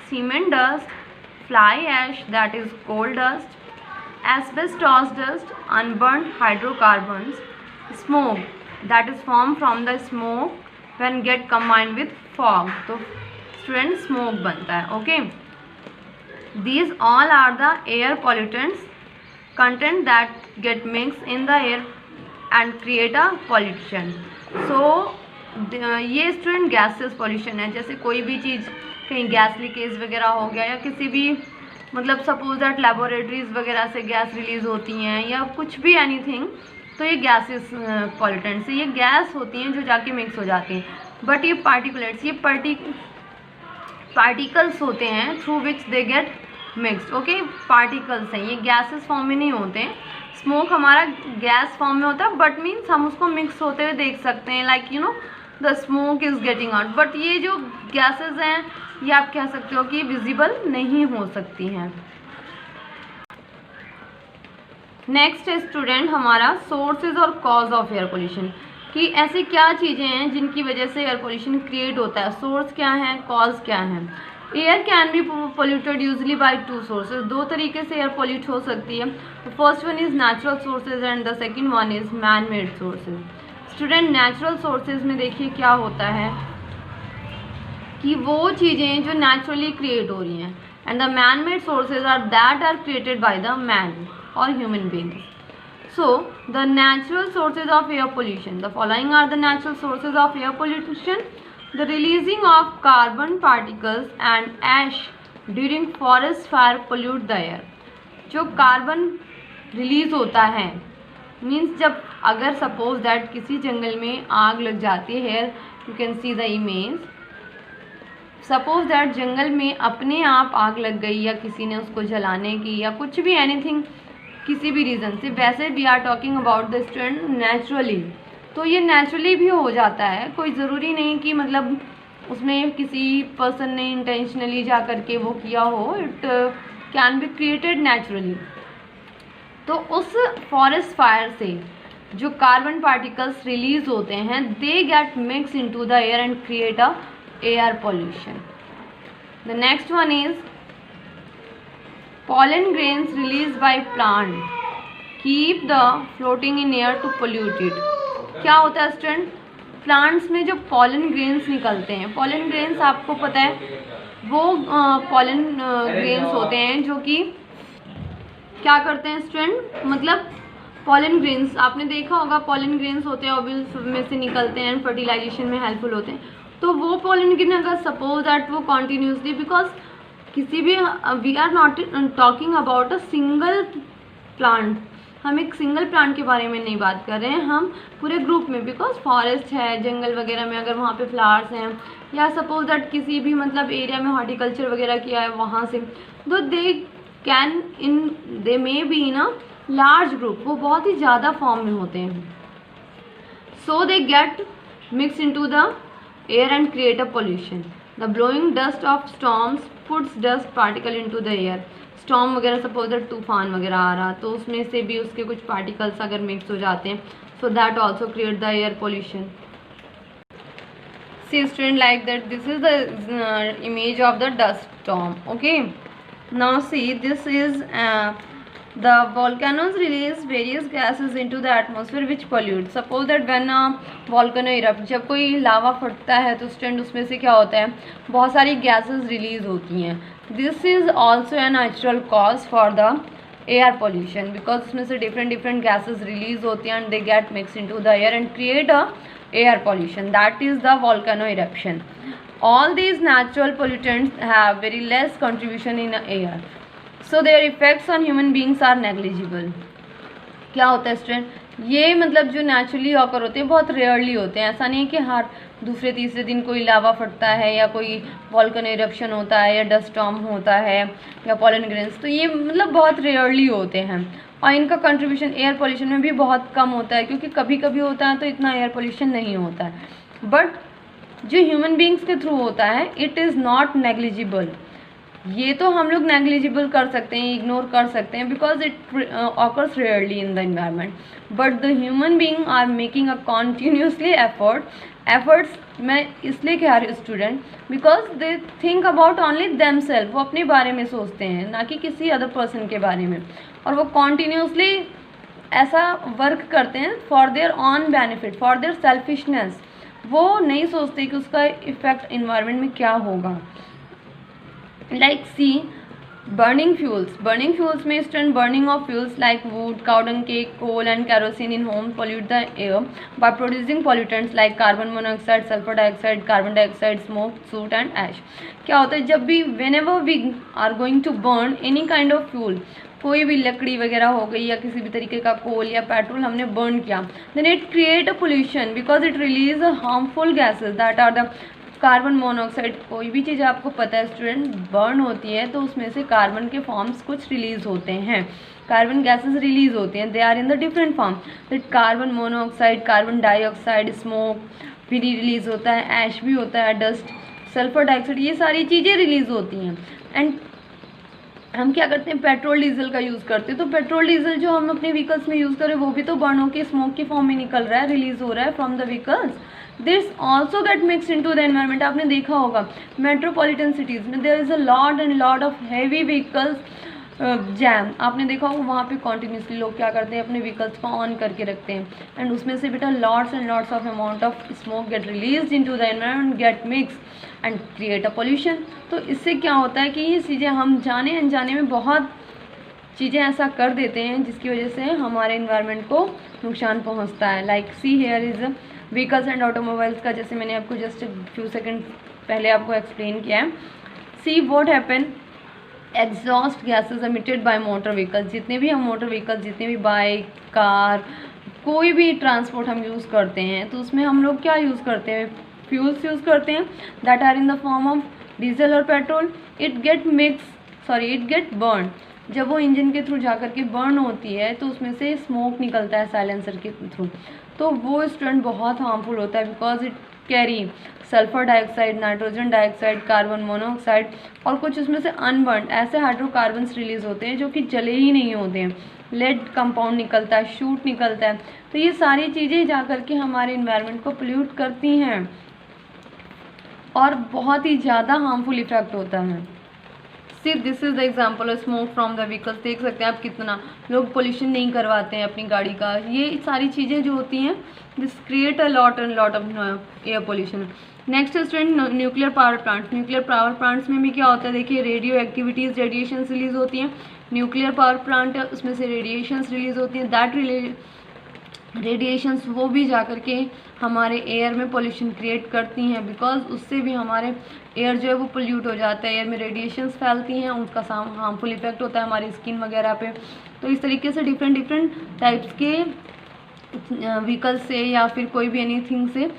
cement dust, fly ash that is coal dust, asbestos dust, unburnt hydrocarbons, smoke that is formed from the smoke when get combined with fog. तो student smoke बनता है. Okay, these all are the air pollutants content that get mixed in the air and create a pollution. So ये स्टूडेंट गैसेस पॉल्यूशन है। जैसे कोई भी चीज़ कहीं गैस लीकेज वगैरह हो गया या किसी भी मतलब सपोज दैट लेबोरेटरीज वगैरह से गैस रिलीज़ होती हैं या कुछ भी एनीथिंग, तो ये गैसेस पॉल्यूटेंट्स, ये गैस होती हैं जो जाके मिक्स हो जाती हैं। बट ये पार्टिकुलेट्स, ये पार्टिकल्स होते हैं through which they get mixed. Okay, particles हैं, ये गैसेस फॉर्म में नहीं होते हैं। स्मोक हमारा गैस फॉर्म में होता है बट मीन्स हम उसको मिक्स होते हुए देख सकते हैं, like you know the smoke is getting out. But ये जो गैसेस हैं ये आप कह सकते हो कि विजिबल नहीं हो सकती हैं। नेक्स्ट है स्टूडेंट हमारा सोर्सेज और कॉज ऑफ एयर पोल्यूशन, कि ऐसी क्या चीज़ें हैं जिनकी वजह से एयर पोल्यूशन क्रिएट होता है, सोर्स क्या है, कॉज क्या है। Air can be polluted usually by 2 sources, 2 तरीके से एयर पोल्यूट हो सकती है। First one is natural sources and the second one is man made sources. Student, natural sources में देखिए क्या होता है कि वो चीज़ें जो नेचुरली क्रिएट हो रही हैं, and the man made sources are that are created by the man और human beings. So the natural sources of air pollution, the following are the natural sources of air pollution: the releasing of carbon particles and ash during forest fire pollute the air. जो कार्बन रिलीज होता है मीन्स जब अगर सपोज दैट किसी जंगल में आग लग जाती है, here you can see the image, suppose that जंगल में अपने आप आग लग गई या किसी ने उसको जलाने की या कुछ भी एनीथिंग किसी भी रीज़न से, वैसे we are talking about the student naturally, तो ये नेचुरली भी हो जाता है। कोई ज़रूरी नहीं कि मतलब उसमें किसी पर्सन ने इंटेंशनली जा करके वो किया हो, it can be created naturally. तो उस फॉरेस्ट फायर से जो कार्बन पार्टिकल्स रिलीज होते हैं, दे get mix into the air and create a air pollution. The next one is pollen grains released by plant keep the floating in air to pollute it. क्या होता है स्टूडेंट, प्लांट्स में जो पॉलन ग्रेन्स निकलते हैं, पॉलन ग्रेन्स आपको पता है वो पॉलन ग्रेन्स होते हैं जो कि क्या करते हैं स्टूडेंट, मतलब पॉलन ग्रेन्स, आपने देखा होगा पॉलन ग्रेन्स होते हैं ओव्यूल्स में से निकलते हैं, फर्टिलाइजेशन में हेल्पफुल होते हैं। तो वो पॉलन ग्रेन अगर सपोज दैट वो कॉन्टीन्यूसली, बिकॉज किसी भी, we are not talking about a single plant, हम एक सिंगल प्लांट के बारे में नहीं बात कर रहे हैं, हम पूरे ग्रुप में, बिकॉज फॉरेस्ट है, जंगल वगैरह में अगर वहाँ पे फ्लावर्स हैं, या सपोज दैट किसी भी मतलब एरिया में हॉर्टिकल्चर वगैरह किया है वहाँ से, तो they may be in a large group, वो बहुत ही ज़्यादा फॉर्म में होते हैं। So they get mix into the air and create a pollution. The blowing dust of storms puts dust particle into the air. Storm वगैरह सपोज दैट तूफान वगैरह आ रहा, तो उसमें से भी उसके कुछ पार्टिकल्स अगर मिक्स हो जाते हैं, so that also create the air pollution. See student, like that, this is the image of the dust storm. Okay, now see, this is the volcanoes release various gases into the atmosphere which pollute. Suppose that when a volcano erupt, जब कोई लावा फटता है तो स्टूडेंट उसमें से क्या होता है, बहुत सारी गैसेस रिलीज होती हैं। This is also a natural cause for the air pollution, because उसमें से डिफरेंट गैसेस रिलीज होती हैं and they get mix into the air and create a air pollution, that is the volcano eruption. All these natural pollutants have very less contribution in air, so their effects on human beings are negligible. क्या होता है स्टूडेंट, ये मतलब जो नेचुरली ऑकर होते हैं बहुत रेयरली होते हैं, ऐसा नहीं है कि हर दूसरे तीसरे दिन कोई लावा फटता है या कोई वॉल्केनो इरप्शन होता है या डस्ट स्टॉर्म होता है या पॉलन ग्रेन्स, तो ये मतलब बहुत रेयरली होते हैं। और इनका कंट्रीब्यूशन एयर पोल्यूशन में भी बहुत कम होता है, क्योंकि कभी कभी होता है तो इतना एयर पोल्यूशन नहीं होता है, बट जो ह्यूमन बींग्स के थ्रू होता है इट इज़ नॉट नेग्लिजिबल। ये तो हम लोग नेग्लिजिबल कर सकते हैं, इग्नोर कर सकते हैं, because it occurs rarely in the environment, but the human being are making a continuously efforts मैं इसलिए कह रही हूँ student, because they think about only themselves, वो अपने बारे में सोचते हैं ना कि किसी अदर पर्सन के बारे में, और वो कॉन्टीन्यूसली ऐसा वर्क करते हैं for their on benefit, for their selfishness. वो नहीं सोचते कि उसका इफेक्ट इन्वायरमेंट में क्या होगा। लाइक सी बर्निंग फ्यूल्स में student, burning of fuels like wood, cow dung, cake, coal and kerosene in home pollute the air by producing pollutants like carbon monoxide, sulphur dioxide, carbon dioxide, smoke, soot and ash. क्या होता है, जब भी whenever we are going to burn any kind of fuel, कोई भी लकड़ी वगैरह हो गई या किसी भी तरीके का कोल या पेट्रोल हमने बर्न किया, then it create a pollution because it release harmful gases that are the carbon monoxide. कोई भी चीज़ आपको पता है स्टूडेंट बर्न होती है तो उसमें से कार्बन के फॉर्म्स कुछ रिलीज होते हैं, कार्बन गैसेस रिलीज होते हैं, they are in the different form, that carbon monoxide, carbon dioxide, smoke भी रिलीज होता है, ऐश भी होता है, डस्ट, सल्फर डाइऑक्साइड, ये सारी चीज़ें रिलीज होती हैं। एंड हम क्या करते हैं, पेट्रोल डीजल का यूज़ करते हैं, तो पेट्रोल डीजल जो हम अपने व्हीकल्स में यूज़ करें वो भी तो बर्न होकर स्मोक की फॉर्म में निकल रहा है, रिलीज हो रहा है from the vehicles. This also get mix in to the environment. आपने देखा होगा मेट्रोपॉलिटन सिटीज़ में there is a lot and lot of heavy vehicles jam, आपने देखा होगा वहाँ पे कॉन्टीन्यूसली लोग क्या करते हैं, अपने व्हीकल्स को ऑन करके रखते हैं, एंड उसमें से बेटा lots and lots of amount of smoke get release in to the environment, get mix and create a pollution. तो इससे क्या होता है कि ये चीज़ें हम जाने अनजाने में बहुत चीज़ें ऐसा कर देते हैं जिसकी वजह से हमारे इन्वायरमेंट को नुकसान पहुंचता है। Like see here is vehicles and automobiles का, जैसे मैंने आपको जस्ट फ्यू सेकेंड पहले आपको एक्सप्लेन किया है। See what happen, exhaust gases emitted by motor vehicles, जितने भी हम मोटर व्हीकल्स, जितने भी बाइक, कार, कोई भी ट्रांसपोर्ट हम यूज़ करते हैं तो उसमें हम लोग क्या यूज़ करते हैं, फ्यूल्स यूज़ करते हैं that are in the form of diesel और पेट्रोल। इट गेट बर्न, जब वो इंजन के थ्रू जा करके बर्न होती है तो उसमें से स्मोक निकलता है साइलेंसर के थ्रू, तो वो स्टूडेंट बहुत हार्मफुल होता है because it carry sulphur dioxide, nitrogen dioxide, carbon monoxide और कुछ उसमें से अनबर्न ऐसे हाइड्रोकार्बन्स रिलीज होते हैं जो कि जले ही नहीं होते हैं, लेड कंपाउंड निकलता है, शूट निकलता है, तो ये सारी चीज़ें जा करके हमारे इन्वायरमेंट को पोल्यूट करती हैं और बहुत ही ज़्यादा हार्मफुल इफेक्ट होता है। See this is the example of smoke from the vehicles. देख सकते हैं आप कितना लोग पोल्यूशन नहीं करवाते हैं अपनी गाड़ी का। ये सारी चीज़ें जो होती हैं this create a lot and lot of air pollution. Next student nuclear power plants. Nuclear power plants में भी क्या होता है, देखिए रेडियो एक्टिविटीज़, रेडिएशन रिलीज होती हैं। न्यूक्लियर पावर प्लांट है, उसमें से रेडिएशंस रिलीज होती हैं, दैट रेडिएशंस वो भी जा कर के हमारे एयर में पोल्यूशन क्रिएट करती हैं, बिकॉज उससे भी हमारे एयर जो है वो पोल्यूट हो जाता है, एयर में रेडिएशंस फैलती हैं, उनका हार्मफुल इफेक्ट होता है हमारी स्किन वगैरह पे। तो इस तरीके से डिफरेंट टाइप्स के व्हीकल से या फिर कोई भी एनीथिंग से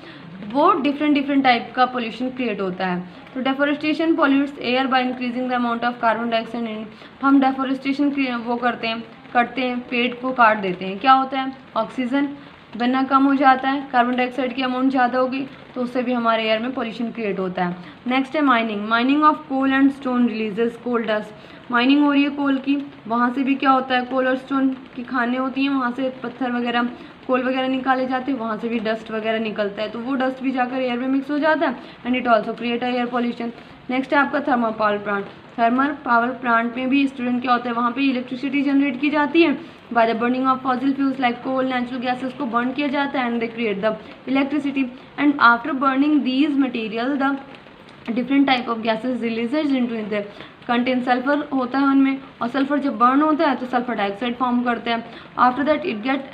वो डिफरेंट टाइप का पोल्यूशन क्रिएट होता है। तो deforestation pollutes air by increasing the amount of carbon dioxide in. हम डेफोरेस्टेशन वो करते हैं, पेड़ को काट देते हैं, क्या होता है ऑक्सीजन बनना कम हो जाता है, कार्बन डाइऑक्साइड की अमाउंट ज़्यादा होगी, तो उससे भी हमारे एयर में पोल्यूशन क्रिएट होता है। नेक्स्ट है mining of coal and stone releases coal dust. Mining हो रही है कोल की, वहाँ से भी क्या होता है, कोल और स्टोन की खानें होती हैं, वहाँ से पत्थर वगैरह कोल वगैरह निकाले जाते हैं, वहाँ से भी डस्ट वगैरह निकलता है, तो वो डस्ट भी जाकर एयर में मिक्स हो जाता है and it also create air pollution. Next है आपका thermal power plant. Thermal power plant में भी स्टूडेंट क्या होता है, वहाँ पे इलेक्ट्रिसिटी जनरेट की जाती है by the burning of fossil fuels like coal, natural gases को बर्न किया जाता है and they create the electricity and after burning these material the different type of gases releases into there contain sulphur होता है उनमें, और सल्फर जब बर्न होता है तो सल्फर डाइऑक्साइड फॉर्म करते हैं। आफ्टर दैट इट गेट,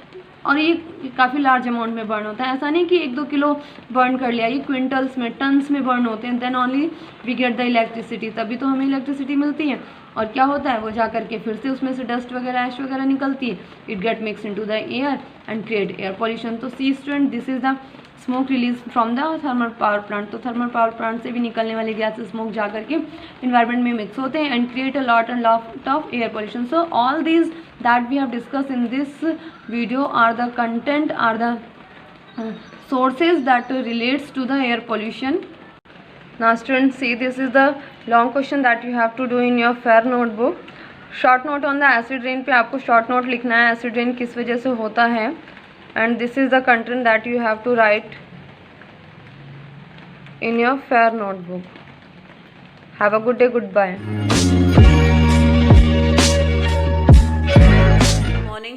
और ये काफ़ी लार्ज अमाउंट में बर्न होता है, ऐसा नहीं कि 1-2 किलो बर्न कर लिया, ये क्विंटल्स में टन्स में बर्न होते हैं, then only we get the electricity, तभी तो हमें इलेक्ट्रिसिटी मिलती है। और क्या होता है, वो जा करके फिर से उसमें से डस्ट वगैरह ऐश वगैरह निकलती है, it get mix into the air and create air pollution. तो see student, this is the smoke release from the thermal power plant. तो थर्मल पावर प्लांट से भी निकलने वाले गैस स्मोक जा करके इन्वायरमेंट में मिक्स होते हैं and create a lot of air pollution. So all these that we have discussed in this video are the content, are the sources that relates to the air pollution. Now students, see, this is the long question that you have to do in your fair notebook. Short note on the acid rain पे आपको short note लिखना है, acid rain किस वजह से होता है, and this is the content that you have to write in your fair notebook. Have a good day, goodbye.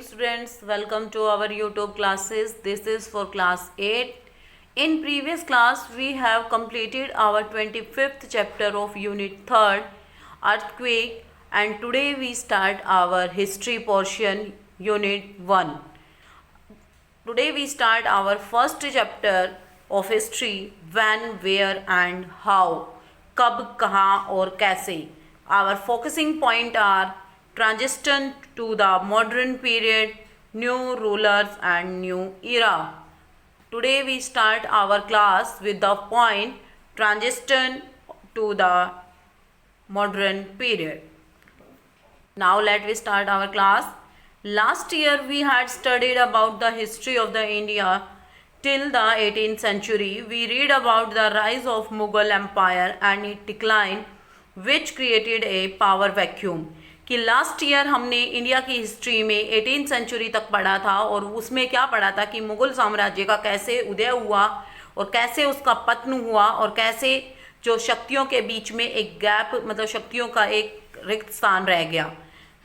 Students, welcome to our YouTube classes. This is for class 8. In previous class we have completed our 25th chapter of unit 3rd, earthquake, and today we start our history portion, unit 1. Today we start our first chapter of history, when, where and how, कब, कहाँ और कैसे. Our focusing point are transition to the modern period, new rulers and new era. Today we start our class with the point transition to the modern period. Now let we start our class. Last year we had studied about the history of the India till the 18th century. We read about the rise of Mughal Empire and its decline, which created a power vacuum. कि लास्ट ईयर हमने इंडिया की हिस्ट्री में 18th सेंचुरी तक पढ़ा था, और उसमें क्या पढ़ा था कि मुग़ल साम्राज्य का कैसे उदय हुआ और कैसे उसका पतन हुआ, और कैसे जो शक्तियों के बीच में एक गैप, मतलब शक्तियों का एक रिक्त स्थान रह गया.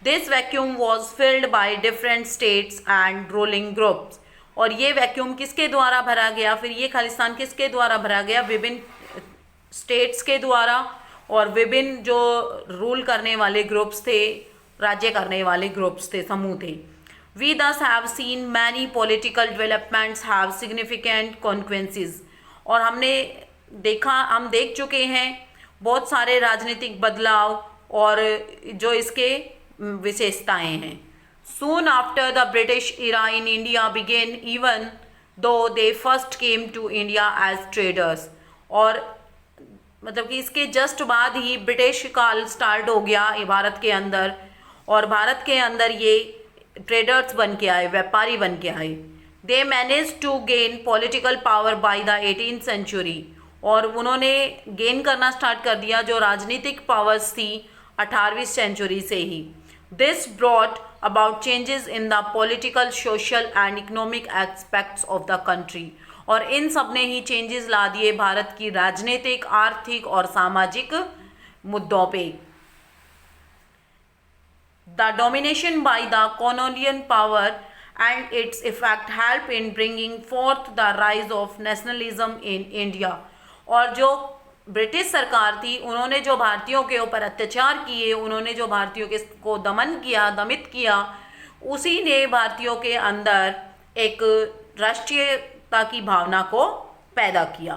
This vacuum was filled by different states and ruling groups. और ये वैक्यूम किसके द्वारा भरा गया, फिर ये खालिस्तान किसके द्वारा भरा गया, विभिन्न स्टेट्स के द्वारा और विभिन्न जो रूल करने वाले ग्रुप्स थे, राज्य करने वाले ग्रुप्स थे, समूह थे. वी दस have seen many political developments have significant consequences. और हम देख चुके हैं बहुत सारे राजनीतिक बदलाव और जो इसके विशेषताएं हैं. Soon after the British era in India began, even though they first came to India as traders. और मतलब कि इसके जस्ट बाद ही ब्रिटिश काल स्टार्ट हो गया ये भारत के अंदर, और भारत के अंदर ये ट्रेडर्स बन के आए, व्यापारी बन के आए. They manage to gain political power by the 18th century. और उन्होंने गेन करना स्टार्ट कर दिया जो राजनीतिक पावर्स थी 18वीं सेंचुरी से ही. This brought about changes in the political, social and economic aspects of the country. और इन सब ने ही चेंजेस ला दिए भारत की राजनीतिक, आर्थिक और सामाजिक मुद्दों पे. The domination by the colonial power and its effect help in bringing fourth the rise of nationalism in India. और जो ब्रिटिश सरकार थी, उन्होंने जो भारतीयों के ऊपर अत्याचार किए, उन्होंने जो भारतीयों के को दमित किया, उसी ने भारतीयों के अंदर एक राष्ट्रीयता की भावना को पैदा किया।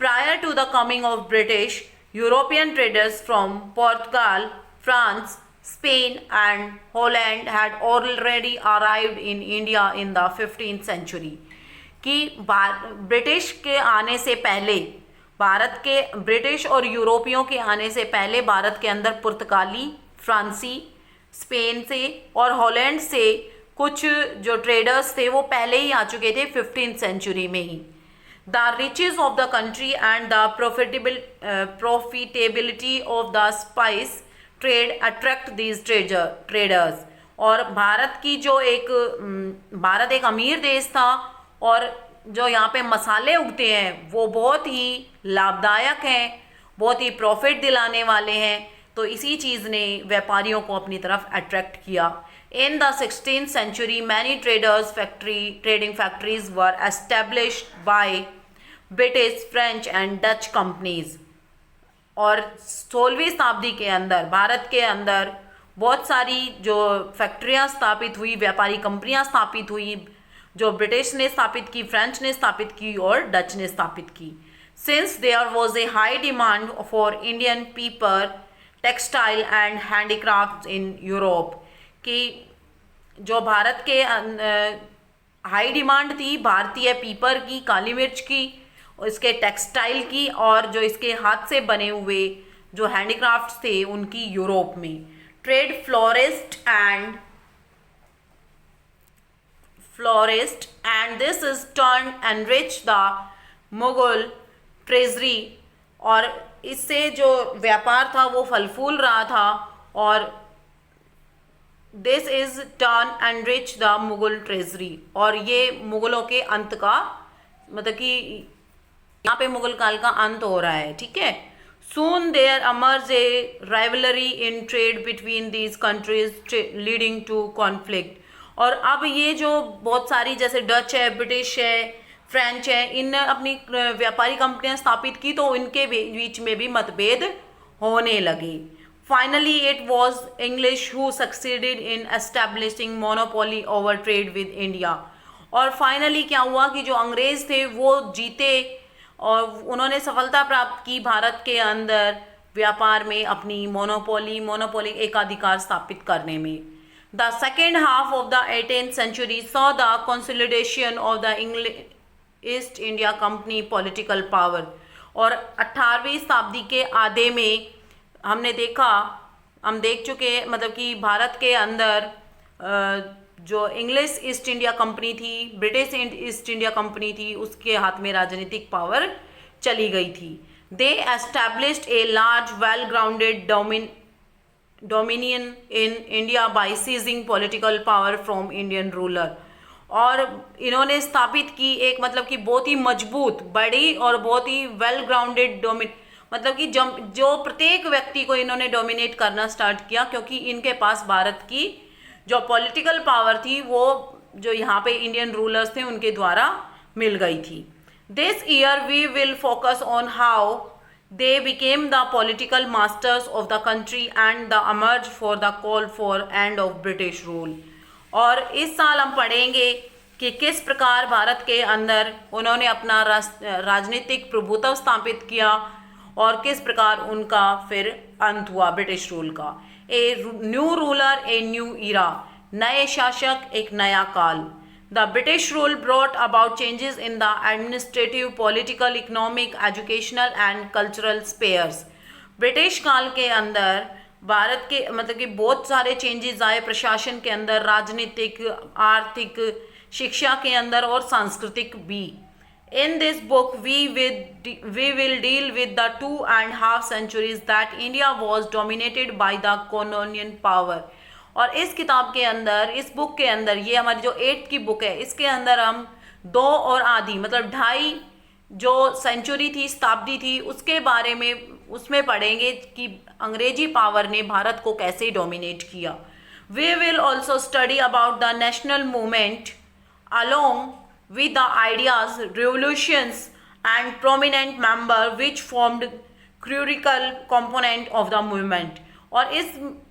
Prior to the coming of British, European traders from Portugal, France, Spain and Holland had already arrived in India in the 15th century। कि ब्रिटिश के आने से पहले, भारत के ब्रिटिश और यूरोपियों के आने से पहले भारत के अंदर पुर्तगाली, फ्रांसी, स्पेन से और हॉलैंड से कुछ जो ट्रेडर्स थे वो पहले ही आ चुके थे 15th सेंचुरी में ही। The riches of the country and the profitability of the spice trade attract these traders. और भारत की जो भारत एक अमीर देश था और जो यहाँ पे मसाले उगते हैं वो बहुत ही लाभदायक हैं, बहुत ही प्रॉफिट दिलाने वाले हैं, तो इसी चीज़ ने व्यापारियों को अपनी तरफ अट्रैक्ट किया। In the 16th century many trading factories were established by British, French and Dutch companies. और 16वीं शताब्दी के अंदर भारत के अंदर बहुत सारी जो फैक्ट्रियां स्थापित हुई, व्यापारी कंपनियां स्थापित हुई, जो ब्रिटिश ने स्थापित की, फ्रेंच ने स्थापित की और डच ने स्थापित की। Since there was a high demand for Indian pepper, textile and handicraft in Europe, कि जो भारत के हाई डिमांड थी भारतीय पीपर की, काली मिर्च की, इसके टेक्सटाइल की और जो इसके हाथ से बने हुए जो हैंडीक्राफ्ट्स थे उनकी यूरोप में। Trade flourished and this is turn enrich the Mughal treasury, और इससे जो व्यापार था वो फल फूल रहा था, और this is turn enrich the Mughal treasury, और ये मुगलों के अंत का मतलब कि यहाँ पे मुगल काल का अंत हो रहा है, ठीक है। Soon there emerged a rivalry in trade between these countries leading to conflict। और अब ये जो बहुत सारी जैसे डच है, ब्रिटिश है, फ्रेंच है, इन अपनी व्यापारी कंपनियां स्थापित की तो इनके बीच में भी मतभेद होने लगे। Finally it was English who succeeded in establishing monopoly over trade with India. और फाइनली क्या हुआ कि जो अंग्रेज थे वो जीते और उन्होंने सफलता प्राप्त की भारत के अंदर व्यापार में अपनी मोनोपोली एकाधिकार स्थापित करने में। The second half of the 18th century saw the consolidation of the east India company political power. और 18वीं शताब्दी के आधे में हम देख चुके मतलब कि भारत के अंदर जो इंग्लिश ईस्ट इंडिया कंपनी थी, ब्रिटिश ईस्ट इंडिया कंपनी थी, उसके हाथ में राजनीतिक पावर चली गई थी। They established a large well grounded dominion in India by seizing political power from Indian ruler. और इन्होंने स्थापित की एक मतलब कि बहुत ही मजबूत, बड़ी और बहुत ही वेल ग्राउंडेड मतलब कि जो प्रत्येक व्यक्ति को इन्होंने डोमिनेट करना स्टार्ट किया, क्योंकि इनके पास भारत की जो पॉलिटिकल पावर थी वो जो यहाँ पे इंडियन रूलर्स थे उनके द्वारा मिल गई थी। This year we will focus on how they became the political masters of the country and the emerge for the call for end of British rule. और इस साल हम पढ़ेंगे कि किस प्रकार भारत के अंदर उन्होंने अपना राजनीतिक प्रभुत्व स्थापित किया और किस प्रकार उनका फिर अंत हुआ ब्रिटिश रूल का। A new ruler a new era, नए शासक एक नया काल। The British rule brought about changes in the administrative, political, economic, educational and cultural spheres. British काल के अंदर भारत के मतलब कि बहुत सारे चेंजेस आए प्रशासन के अंदर, राजनीतिक, आर्थिक, शिक्षा के अंदर और सांस्कृतिक भी। In this book we will deal with the 2.5 centuries that India was dominated by the colonial power। और इस किताब के अंदर, इस बुक के अंदर, ये हमारी जो 8th की बुक है, इसके अंदर हम 2 और आधी मतलब 2.5 जो सेंचुरी थी, शताब्दी थी, उसके बारे में उसमें पढ़ेंगे कि अंग्रेजी पावर ने भारत को कैसे डोमिनेट किया। We will also study about the national movement along with the ideas, revolutions and prominent member which formed crucial component of the movement. और इस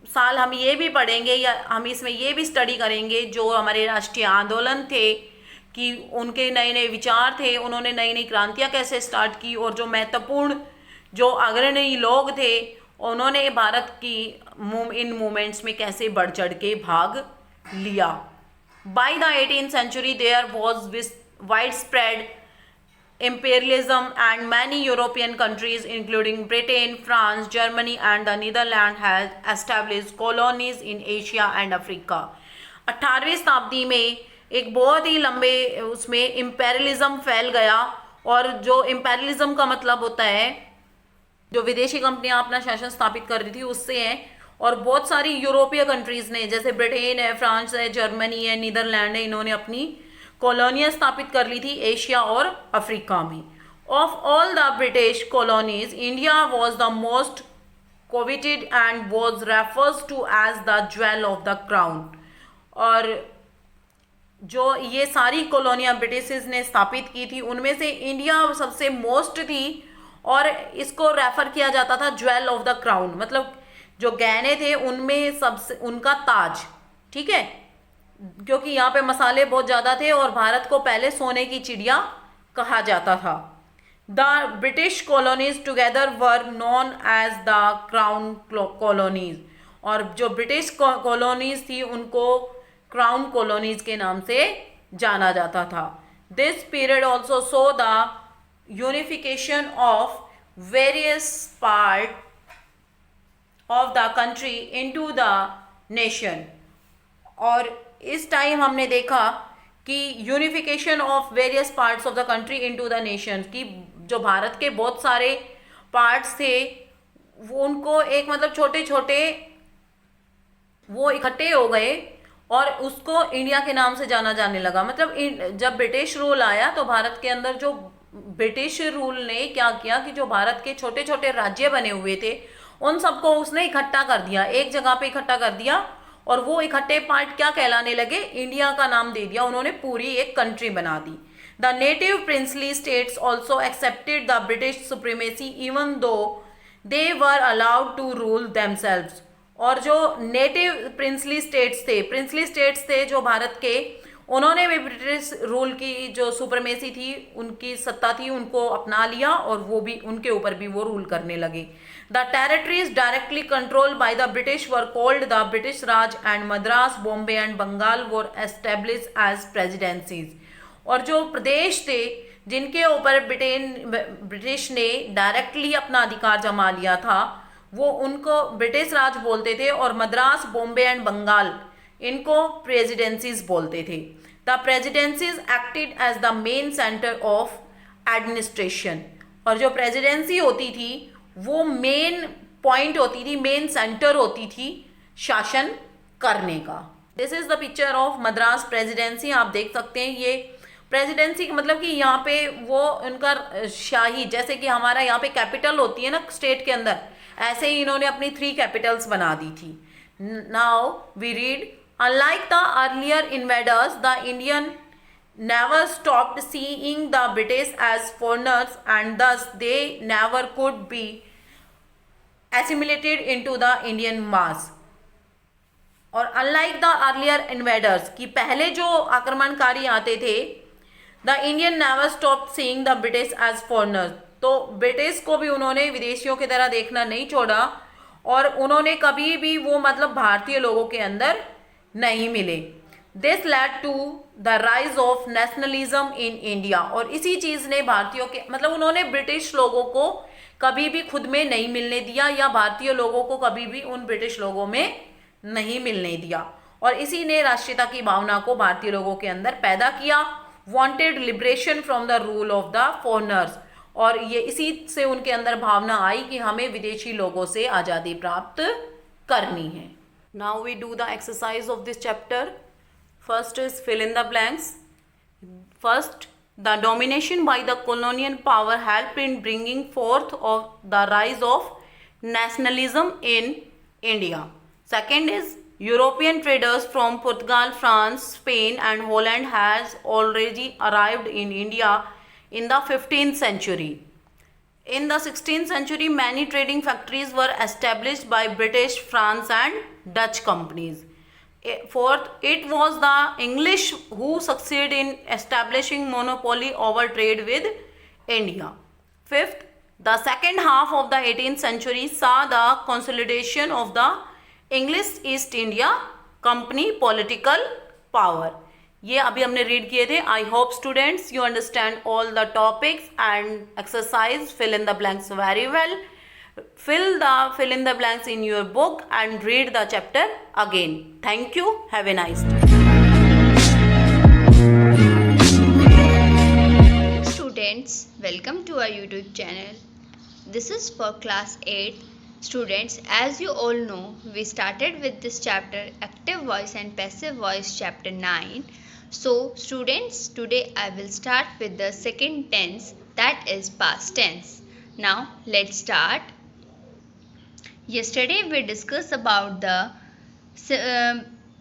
साल हम ये भी पढ़ेंगे या हम इसमें ये भी स्टडी करेंगे जो हमारे राष्ट्रीय आंदोलन थे कि उनके नए नए विचार थे, उन्होंने नई नई क्रांतियाँ कैसे स्टार्ट की, और जो महत्वपूर्ण जो अग्रणी लोग थे उन्होंने भारत की इन मूवमेंट्स में कैसे बढ़ चढ़ के भाग लिया। Bye the 18th century there was widespread imperialism and many European countries including Britain, France, Germany and the Netherlands had established colonies in Asia and Africa। 18वीं शताब्दी में एक बहुत ही लंबे उसमें इम्पेरियलिज्म फैल गया, और जो इम्पेरियलिज्म का मतलब होता है जो विदेशी कंपनियां अपना शासन स्थापित कर रही थी उससे है, और बहुत सारी यूरोपीय कंट्रीज ने जैसे ब्रिटेन है, फ्रांस है, जर्मनी है, नीदरलैंड है, इन्होंने अपनी कॉलोनियां स्थापित कर ली थी एशिया और अफ्रीका में। Of all the British colonies India was the most coveted and was refers to as the jewel of the crown. और जो ये सारी कॉलोनियां ब्रिटिश ने स्थापित की थी उनमें से इंडिया सबसे मोस्ट थी, और इसको रेफर किया जाता था ज्वेल ऑफ द क्राउन, मतलब जो गहने थे उनमें सबसे उनका ताज, ठीक है, क्योंकि यहाँ पे मसाले बहुत ज़्यादा थे और भारत को पहले सोने की चिड़िया कहा जाता था। The British colonies together were known as the crown colonies, और जो ब्रिटिश कॉलोनीज थी उनको क्राउन कॉलोनीज के नाम से जाना जाता था। This period also so the unification of various part of the country into the nation. और इस टाइम हमने देखा कि unification of various parts of the country into the nation, कि जो भारत के बहुत सारे पार्ट्स थे वो उनको एक मतलब छोटे छोटे वो इकट्ठे हो गए और उसको इंडिया के नाम से जाना जाने लगा। मतलब जब ब्रिटिश रूल आया तो भारत के अंदर जो ब्रिटिश रूल ने क्या किया कि जो भारत के छोटे छोटे राज्य बने हुए थे उन सबको उसने इकट्ठा कर दिया, एक जगह पे इकट्ठा कर दिया, और वो इकट्ठे पार्ट क्या कहलाने लगे, इंडिया का नाम दे दिया उन्होंने, पूरी एक कंट्री बना दी। The native princely states also accepted the British supremacy even though they were allowed to rule themselves. और जो नेटिव प्रिंसली स्टेट्स थे जो भारत के, उन्होंने भी ब्रिटिश रूल की जो सुप्रीमेसी थी, उनकी सत्ता थी, उनको अपना लिया और वो भी उनके ऊपर भी वो रूल करने लगे। The territories directly controlled by the British were called the British Raj and Madras, Bombay and Bengal were establish as presidencies. और जो प्रदेश थे जिनके ऊपर ब्रिटिश ने डायरेक्टली अपना अधिकार जमा लिया था वो उनको ब्रिटिश राज बोलते थे, और मद्रास, बॉम्बे एंड बंगाल इनको प्रेसिडेंसीज बोलते थे। The presidencies acted as the main centre of administration. और जो प्रेसिडेंसी होती थी वो मेन पॉइंट होती थी, मेन सेंटर होती थी शासन करने का। This is the picture of Madras presidency. आप देख सकते हैं ये प्रेसिडेंसी का मतलब कि यहाँ पे वो उनका शाही, जैसे कि हमारा यहाँ पे कैपिटल होती है ना स्टेट के अंदर, ऐसे ही इन्होंने अपनी 3 कैपिटल्स बना दी थी। Now we read, unlike the earlier invaders the Indian never stopped seeing the British as foreigners and thus they never could be assimilated into the Indian mass। और अनलाइक द अर्लियर इन्वेडर्स कि पहले जो आक्रमणकारी आते थे, the Indian never stopped seeing the British as foreigners, तो ब्रिटिश को भी उन्होंने विदेशियों की तरह देखना नहीं छोड़ा और उन्होंने कभी भी वो मतलब भारतीय लोगों के अंदर नहीं मिले। This led to the rise of nationalism in India. और इसी चीज़ ने भारतीयों के मतलब उन्होंने ब्रिटिश लोगों को कभी भी खुद में नहीं मिलने दिया या भारतीय लोगों को कभी भी उन ब्रिटिश लोगों में नहीं मिलने दिया, और इसी ने राष्ट्रीयता की भावना को भारतीय लोगों के अंदर पैदा किया। Wanted liberation from the rule of the foreigners, और ये इसी से उनके अंदर भावना आई कि हमें विदेशी लोगों से आज़ादी प्राप्त करनी है। Now we do the exercise of this chapter. First is fill in the blanks. First, the domination by the colonial power helped in bringing forth of the rise of nationalism in India. Second is European traders from Portugal, France, Spain and Holland has already arrived in India in the 15th century. In the 16th century, many trading factories were established by British, France and Dutch companies. Fourth, it was the English who succeeded in establishing monopoly over trade with India. Fifth, the second half of the 18th century saw the consolidation of the English East India Company political power. ये अभी हमने रीड किए थे. I hope students you understand all the topics and exercise fill in the blanks very well. fill in the blanks in your book and read the chapter again. Thank you. Have a nice day. Students, welcome to our YouTube channel. This is for class 8. Students, as you all know, we started with this chapter active voice and passive voice chapter 9. So students, today I will start with the second tense, that is past tense. Now let's start. Yesterday we discussed about the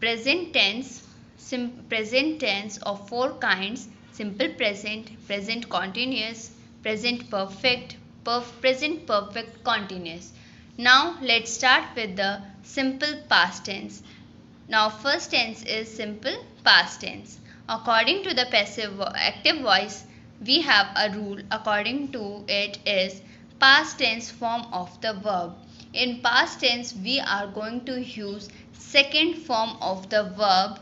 present tense of four kinds: simple present, present continuous, present perfect, present perfect continuous. Now let's start with the simple past tense. Now first tense is simple past tense. According to the active voice, we have a rule. According to it is past tense form of the verb. In past tense, we are going to use second form of the verb,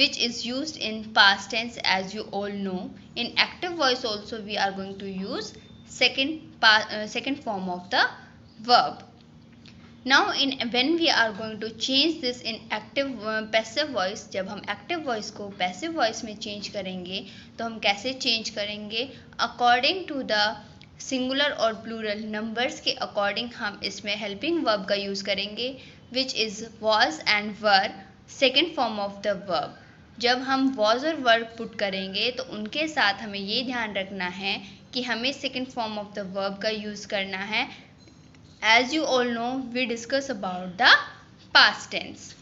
which is used in past tense, as you all know. In active voice also we are going to use second form of the verb. Now when we are going to change this in passive voice, जब हम active voice को passive voice में change करेंगे तो हम कैसे change करेंगे? According to the सिंगुलर और प्लूरल नंबर्स के अकॉर्डिंग हम इसमें हेल्पिंग वर्ब का यूज़ करेंगे, which is was and were, second form of the verb. जब हम वॉज और वर पुट करेंगे तो उनके साथ हमें ये ध्यान रखना है कि हमें second form of the verb का यूज़ करना है. As you all know, we discuss about the past tense.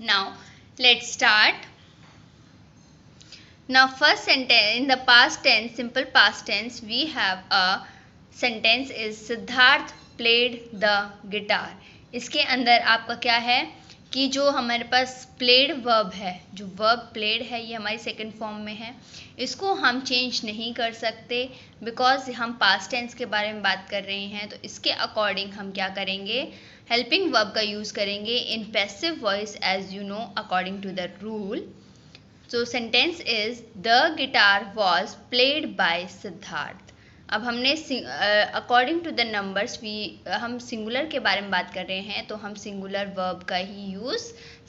Now let's start. Now first sentence in the past tense, simple past tense, we have a sentence is Siddharth played the guitar. इसके अंदर आपका क्या है कि जो हमारे पास played verb है, जो verb played है ये हमारी second form में है. इसको हम change नहीं कर सकते because हम past tense के बारे में बात कर रहे हैं. तो इसके according हम क्या करेंगे? helping verb का use करेंगे in passive voice, as you know, according to the rule. So sentence is the guitar was played by Siddharth. अब हमने according to the numbers हम सिंगुलर के बारे में बात कर रहे हैं तो हम सिंगुलर वर्ब का ही यूज़,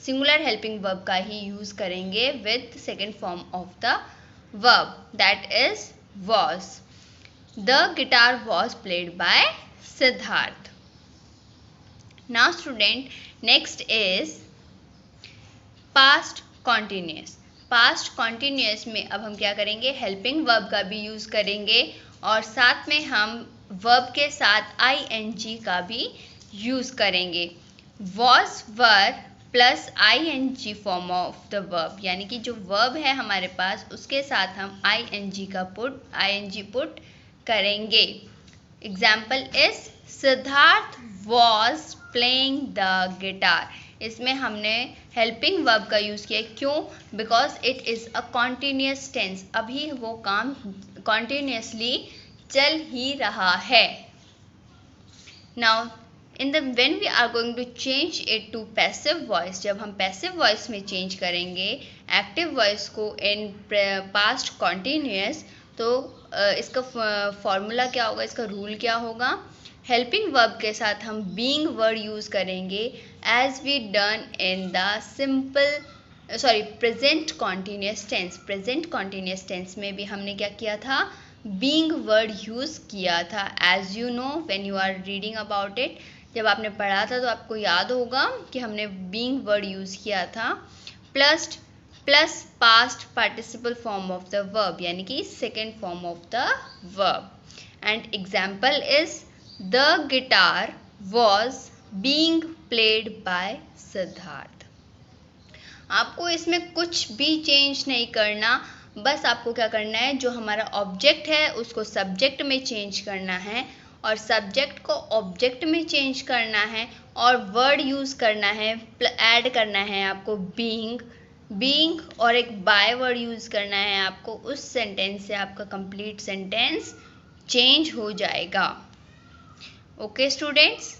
सिंगुलर हेल्पिंग वर्ब का ही यूज़ करेंगे with second form of the verb, that is was. The guitar was played by Siddharth. Now student, next is past continuous. Past continuous में अब हम क्या करेंगे? हेल्पिंग वर्ब का भी यूज़ करेंगे और साथ में हम वर्ब के साथ ing का भी यूज़ करेंगे. Was were plus ing form of the verb, यानी कि जो वर्ब है हमारे पास उसके साथ हम ing पुट करेंगे. Example is Siddharth was playing the guitar. इसमें हमने हेल्पिंग वर्ब का यूज़ किया. क्यों? Because it is a continuous tense. अभी वो काम कॉन्टीन्यूसली चल ही रहा है. Now when we are going to change it to passive voice, जब हम passive voice में change करेंगे active voice को in past continuous, तो इसका फॉर्मूला क्या होगा, इसका रूल क्या होगा? हेल्पिंग वर्ब के साथ हम बीइंग वर्ड यूज़ करेंगे as we done in the present continuous tense. Present continuous tense में भी हमने क्या किया था? बीइंग वर्ड यूज़ किया था. As you know when you are reading about it, जब आपने पढ़ा था तो आपको याद होगा कि हमने बीइंग वर्ड यूज़ किया था plus past participle form of the verb, यानी कि second form of the verb. And example is The guitar was being played by Siddharth. आपको इसमें कुछ भी चेंज नहीं करना, बस आपको क्या करना है, जो हमारा ऑब्जेक्ट है उसको सब्जेक्ट में चेंज करना है और सब्जेक्ट को ऑब्जेक्ट में चेंज करना है और वर्ड यूज़ करना है, ऐड करना है आपको बीइंग और एक बाय वर्ड यूज़ करना है आपको। उस सेंटेंस से आपका कंप्लीट सेंटेंस चेंज हो जाएगा। Okay students,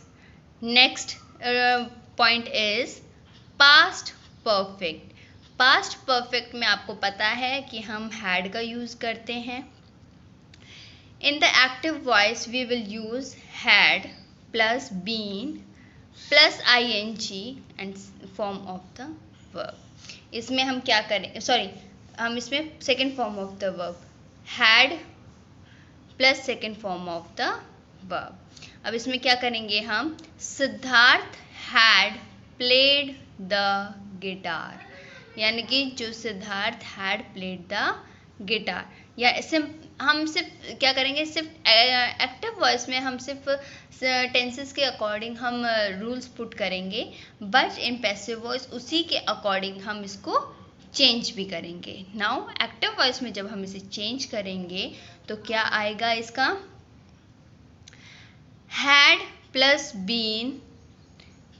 next point is past perfect. Past perfect में आपको पता है कि हम हैड का यूज़ करते हैं। In the active voice we will use had plus been plus ING and form of the verb. इसमें हम क्या करें, हम इसमें second form of the verb had plus second form of the verb. अब इसमें क्या करेंगे हम, Siddharth had played the guitar, यानी कि जो Siddharth had played the guitar, या हम सिर्फ क्या करेंगे, सिर्फ एक्टिव वॉइस में हम सिर्फ टेंसेस के अकॉर्डिंग हम रूल्स पुट करेंगे, बट इन पैसिव वॉइस उसी के अकॉर्डिंग हम इसको चेंज भी करेंगे। नाउ एक्टिव वॉइस में जब हम इसे चेंज करेंगे तो क्या आएगा, इसका had plus been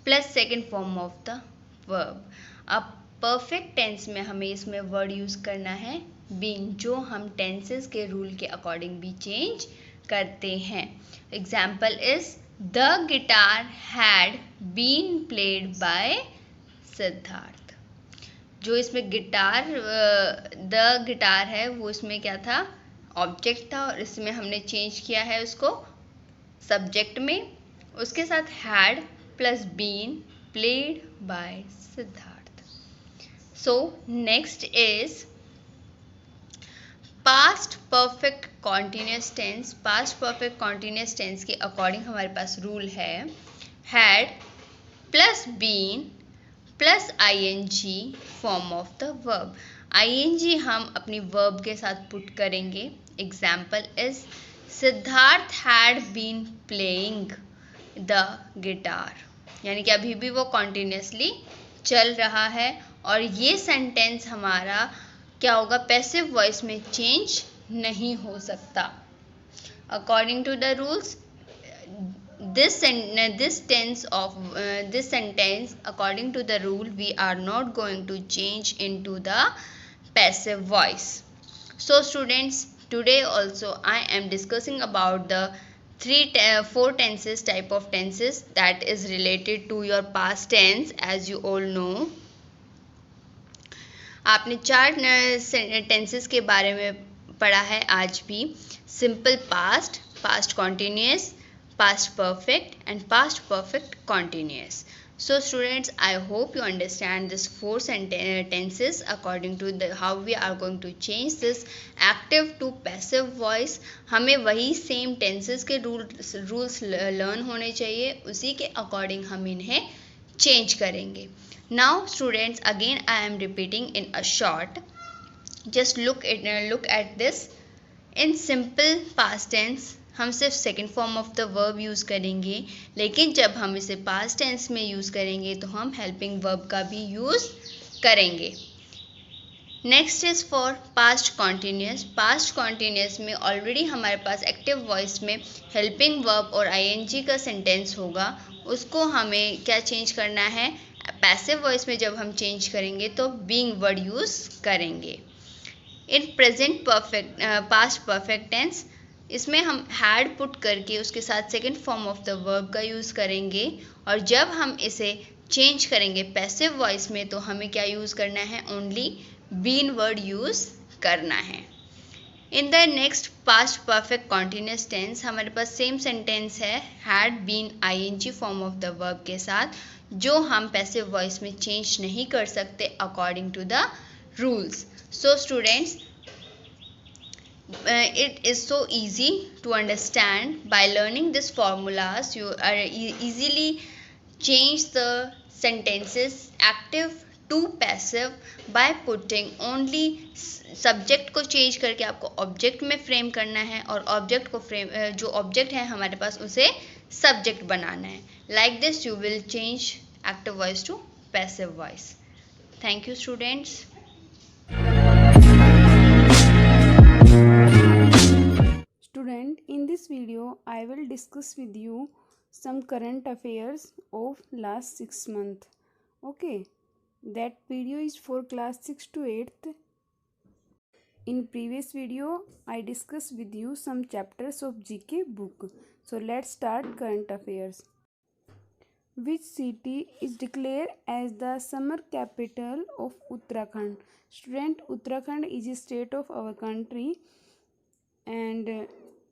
plus second form of the verb. अब परफेक्ट टेंस में हमें इसमें वर्ड यूज़ करना है बीइंग, जो हम टेंसेस के रूल के अकॉर्डिंग भी चेंज करते हैं। Example is the guitar had been played by Siddharth. जो इसमें द गिटार है वो इसमें क्या था, ऑब्जेक्ट था, और इसमें हमने चेंज किया है उसको सब्जेक्ट में, उसके साथ had plus been played by Siddharth. So next is past perfect continuous tense। past perfect continuous tense के अकॉर्डिंग हमारे पास रूल है had plus been plus ing form of the verb. ing हम अपनी वर्ब के साथ पुट करेंगे। Example is Siddharth had been playing the guitar, यानी कि अभी भी वो कॉन्टिन्यूसली चल रहा है, और ये सेंटेंस हमारा क्या होगा, पैसिव वॉइस में चेंज नहीं हो सकता। According to the rules this sentence according to the rule we are not going to change into the passive voice. So students, today also I am discussing about the four tenses, type of tenses that is related to your past tense. As you all know, आपने 4 टेंसेस के बारे में पढ़ा है आज भी, simple past, past continuous, past perfect and past perfect continuous. So students, I hope you understand this 4 tenses according to how we are going to change this active to passive voice. हमें वही same tenses के rules learn होने चाहिए, उसी के according हम इन्हें change करेंगे. Now students, again I am repeating in a short. Just look at this. In simple past tense हम सिर्फ second form of the verb use करेंगे, लेकिन जब हम इसे पास्ट टेंस में यूज़ करेंगे तो हम हेल्पिंग वर्ब का भी यूज़ करेंगे. Next is for past continuous. Past continuous में ऑलरेडी हमारे पास एक्टिव वॉइस में हेल्पिंग वर्ब और आईएनजी का सेंटेंस होगा, उसको हमें क्या चेंज करना है, पैसिव वॉइस में जब हम चेंज करेंगे तो बीइंग वर्ड यूज़ करेंगे. In present perfect past perfect tense, इसमें हम हैड पुट करके उसके साथ second form of the verb का यूज़ करेंगे, और जब हम इसे चेंज करेंगे पैसिव वॉइस में तो हमें क्या यूज़ करना है, ओनली बीन वर्ड यूज़ करना है. In the next past perfect continuous tense हमारे पास सेम सेंटेंस है had been ING form of the verb के साथ, जो हम पैसिव वॉइस में चेंज नहीं कर सकते according to the rules. So students, it is so easy to understand. By learning this formulas you are easily change the sentences active to passive by putting only subject को change करके आपको object में frame करना है, और object को frame जो object है हमारे पास उसे subject बनाना है. Like this you will change active voice to passive voice. Thank you students. this video, I will discuss with you some current affairs of last 6 months. Okay, that video is for class 6 to 8th. In previous video, I discussed with you some chapters of GK book. So let's start current affairs. Which city is declared as the summer capital of Uttarakhand? Student, Uttarakhand is a state of our country and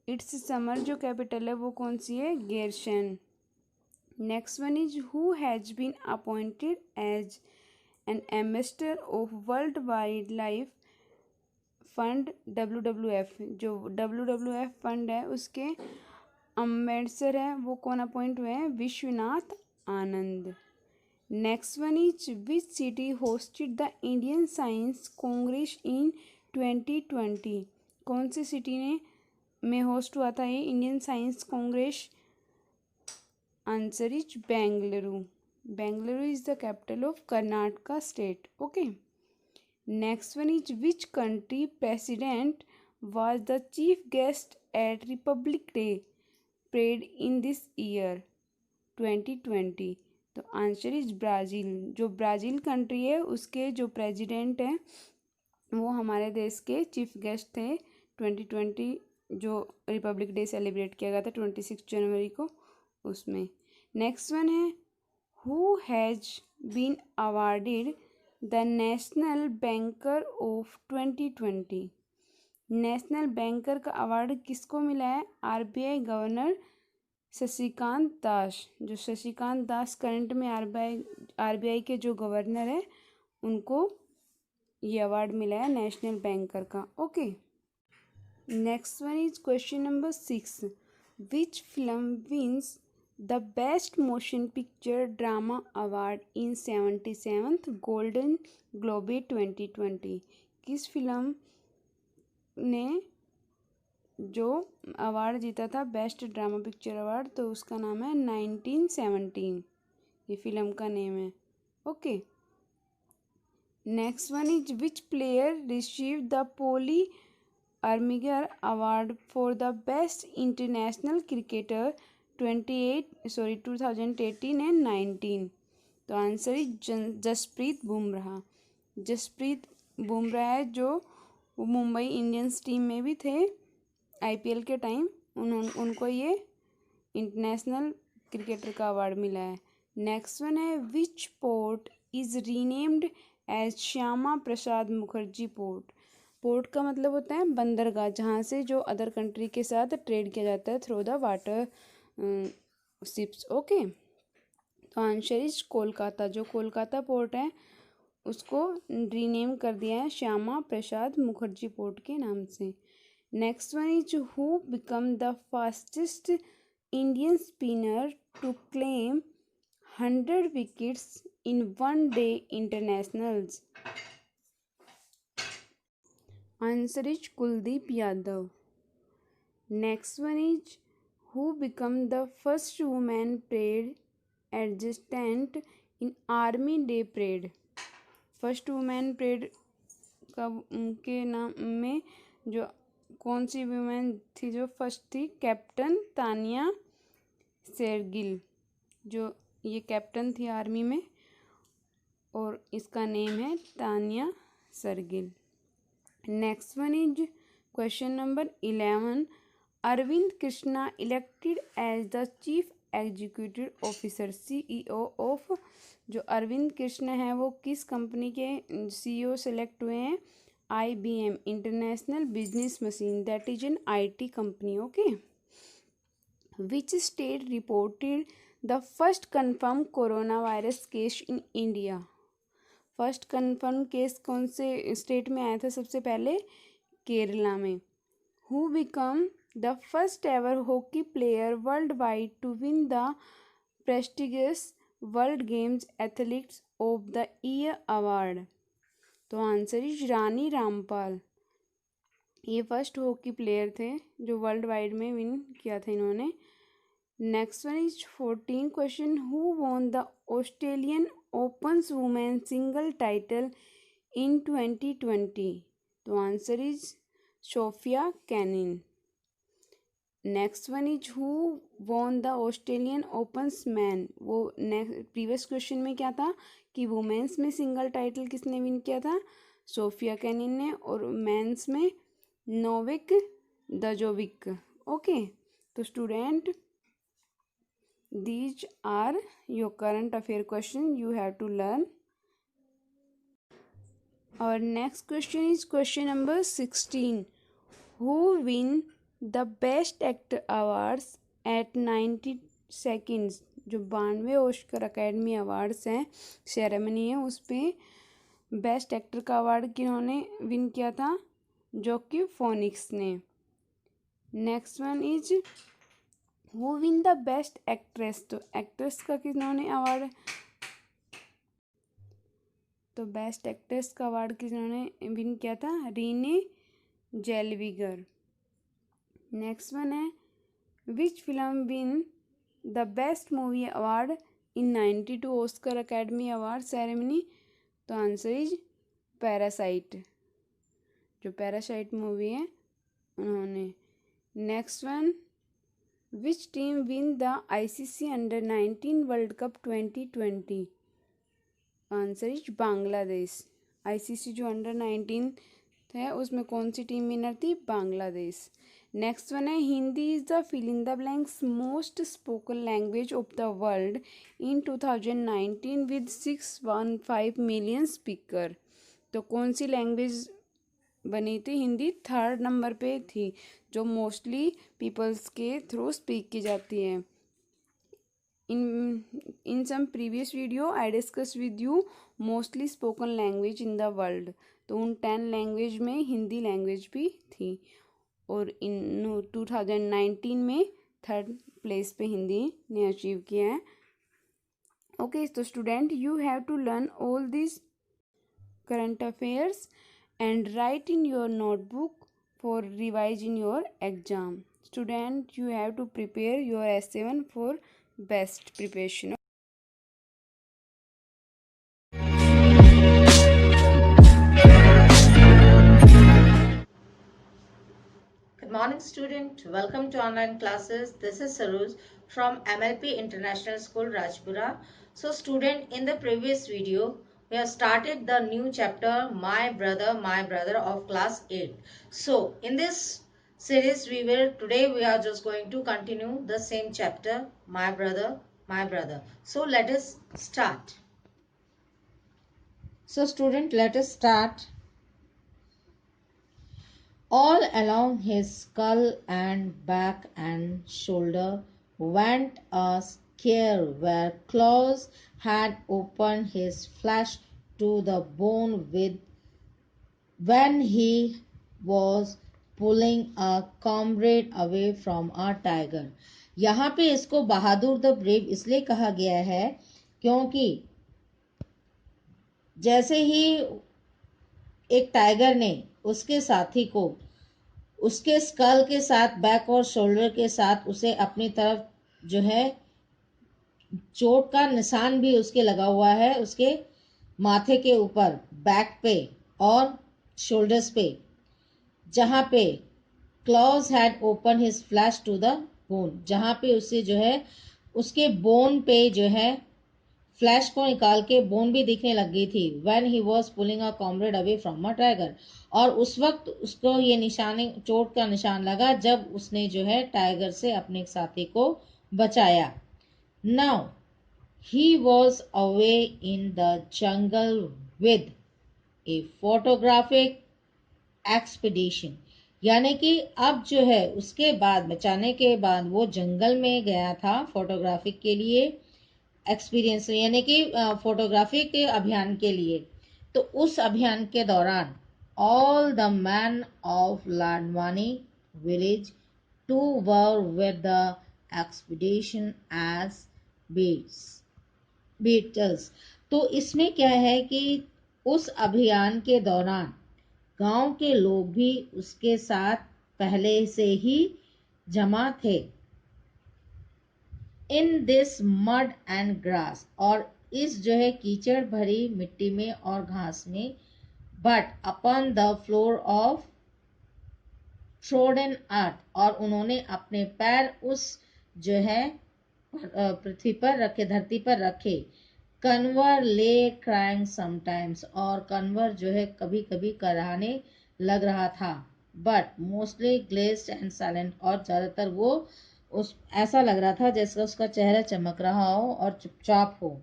its summer जो capital है वो कौन सी है? Gershon. Next one is who has been appointed as an ambassador of World Wildlife Fund WWF. जो WWF फंड है उसके अम्बेसडर है वो कौन अपॉइंट हुए हैं? Vishwanath Anand. Next one is which city hosted the Indian Science Congress in 2020? कौन सी सिटी ने में होस्ट हुआ था ये Indian Science Congress? Answer is Bengaluru. Bengaluru is the capital of Karnataka state. Okay. Next one is which country president was the chief guest at Republic Day parade in this year 2020? तो आंसर इज ब्राज़ील. जो ब्राज़ील कंट्री है उसके जो प्रेसिडेंट हैं वो हमारे देश के चीफ गेस्ट थे 2020 जो रिपब्लिक डे सेलिब्रेट किया गया था 26 जनवरी को उसमें. नेक्स्ट वन है who has been awarded the national banker of 2020? National banker का अवार्ड किसको मिला है? RBI governor Shashikant Das. जो शशिकांत दास करंट में आरबीआई के जो गवर्नर है उनको ये अवार्ड मिला है नेशनल बैंकर का. Okay. Next one is question number 6. Which film wins the best motion picture drama award in 77th Golden Globe 2020? किस फिल्म ने जो अवार्ड जीता था बेस्ट ड्रामा पिक्चर अवार्ड? तो उसका नाम है 1917. ये फिल्म का नेम है. Okay. Next one is which player receive the Polly Umrigar award for the best international cricketer 2018 and 19? तो आंसर इज जसप्रीत बुमराह. जसप्रीत बुमराह है जो वो मुंबई इंडियंस टीम में भी थे आईपीएल के टाइम. उनको ये इंटरनेशनल क्रिकेटर का अवार्ड मिला है. नेक्स्ट वन है which port is renamed as Shyama Prasad Mukherjee port? Port का मतलब होता है बंदरगाह जहाँ से जो अदर कंट्री के साथ ट्रेड किया जाता है through the water ships. Okay. तो आंसर इज कोलकाता. जो कोलकाता पोर्ट है उसको रीनेम कर दिया है श्यामा प्रसाद मुखर्जी पोर्ट के नाम से. Next one is who become the fastest Indian spinner to claim 100 wickets in one day internationals? Answer is Kuldeep Yadav. Next one is who become the first women parade adjutant in army day parade? First women parade का के नाम में जो कौन सी वुमेन थी जो फर्स्ट थी? कैप्टन तानिया शेरगिल. जो ये कैप्टन थी आर्मी में और इसका नेम है Tania Shergill. Next one is question number 11. Arvind Krishna elected as the chief executive officer CEO of. जो अरविंद कृष्ण है वो किस कंपनी के CEO सेलेक्ट हुए हैं? IBM international business machine that is an IT company. Okay. Which state reported the first confirm corona virus case in India? First confirm case कौन से स्टेट में आया था सबसे पहले? केरला में. Who become the first ever hockey player world wide to win the prestigious world games athletes of the year award? तो आंसर इज रानी रामपाल. ये फर्स्ट हॉकी प्लेयर थे जो वर्ल्ड वाइड में विन किया था इन्होंने. Next one is 14 question. Who won the Australian opens women single title in 2020? तो answer is Sofia Kenin. Next one is who won the Australian opens man. वो प्रीवियस क्वेश्चन में क्या था कि वुमेन्स में सिंगल टाइटल किसने विन किया था, सोफिया केनिन ने, और मेंस में नोविक दजोविक। ओके, तो student these are your current affair question you have to learn. Our next question is question number 16. Who win the best actor awards at 90 seconds? जो 92 ऑस्कर अकेडमी अवार्ड्स हैं, सेरेमनी है, उस पर बेस्ट एक्टर का अवार्ड किन्होंने विन किया था, जो कि फोनिक्स ने। Next one is who win the best actress. तो एक्ट्रेस का किन्होंने अवार्ड, तो बेस्ट एक्ट्रेस का अवार्ड किन्होंने विन किया था, रीने जेलविगर। नेक्स्ट वन है which film win the best movie award in 92 Oscar academy award ceremony. तो आंसर इज पैरासाइट, जो पैरासाइट मूवी है उन्होंने। Next one which team win the ICC under-19 world cup 2020। Answer is Bangladesh. ICC जो अंडर-19 है उसमें कौन सी टीम विनर थी, बांग्लादेश। नेक्स्ट वन है Hindi is the fill in the blanks most spoken language of the world in 2019 with 615 million speaker. तो कौन सी लैंग्वेज बनी थी, हिंदी 3rd नंबर पे थी, जो मोस्टली पीपल्स के थ्रू स्पीक की जाती है। In some previous video I discuss with you mostly spoken language in the world. तो उन 10 लैंग्वेज में हिंदी लैंग्वेज भी थी, और इन 2019 में 3rd प्लेस पे हिंदी ने अचीव किया है। ओके, तो student you have to learn all this current affairs and write in your notebook for revise in your exam. Student, you have to prepare your S7 for best preparation. Good morning, student. Welcome to online classes. This is Saroj from MLP International School, Rajpura. So, student, in the previous video, we have started the new chapter, My Brother of class 8. So, in this series, today we are just going to continue the same chapter, My Brother. So, let us start. So, student, let us start. All along his skull and back and shoulder went a scare where claws had opened his flesh to the bone when he was pulling a comrade away from a tiger. यहाँ पे इसको बहादुर द ब्रेव इसलिए कहा गया है क्योंकि जैसे ही एक टाइगर ने उसके साथी को उसके स्कल के साथ बैक और शोल्डर के साथ उसे अपनी तरफ जो है चोट का निशान भी उसके लगा हुआ है, उसके माथे के ऊपर, बैक पे और शोल्डर्स पे, जहाँ पे claws had open his flesh to the bone, जहाँ पे उसे जो है उसके बोन पे जो है फ्लैश को निकाल के बोन भी दिखने लग गई थी। When he was pulling a comrade away from a tiger, और उस वक्त उसको ये निशानी चोट का निशान लगा जब उसने जो है टाइगर से अपने साथी को बचाया। Now he was away in the jungle with A photographic expedition, यानी कि अब जो है उसके बाद बचाने के बाद वो जंगल में गया था फोटोग्राफिक के लिए, एक्सपीरियंस यानी कि फोटोग्राफी के अभियान के लिए। तो उस अभियान के दौरान all the man of Ladwani village two were with the expedition as beetles. तो इसमें क्या है कि उस अभियान के दौरान गांव के लोग भी उसके साथ पहले से ही जमा थे। In this mud and grass, और इस जो है कीचड़ भरी मिट्टी में और घास में, but upon the floor of trodden earth, और उन्होंने अपने पैर उस जो है पृथ्वी पर रखे, धरती पर रखे। कन्वर ले क्राइंग समटाइम्स, और कन्वर जो है कभी कभी कराहने लग रहा था। But mostly glazed and silent, और ज़्यादातर वो उस ऐसा लग रहा था जैसे उसका चेहरा चमक रहा हो और चुपचाप हो।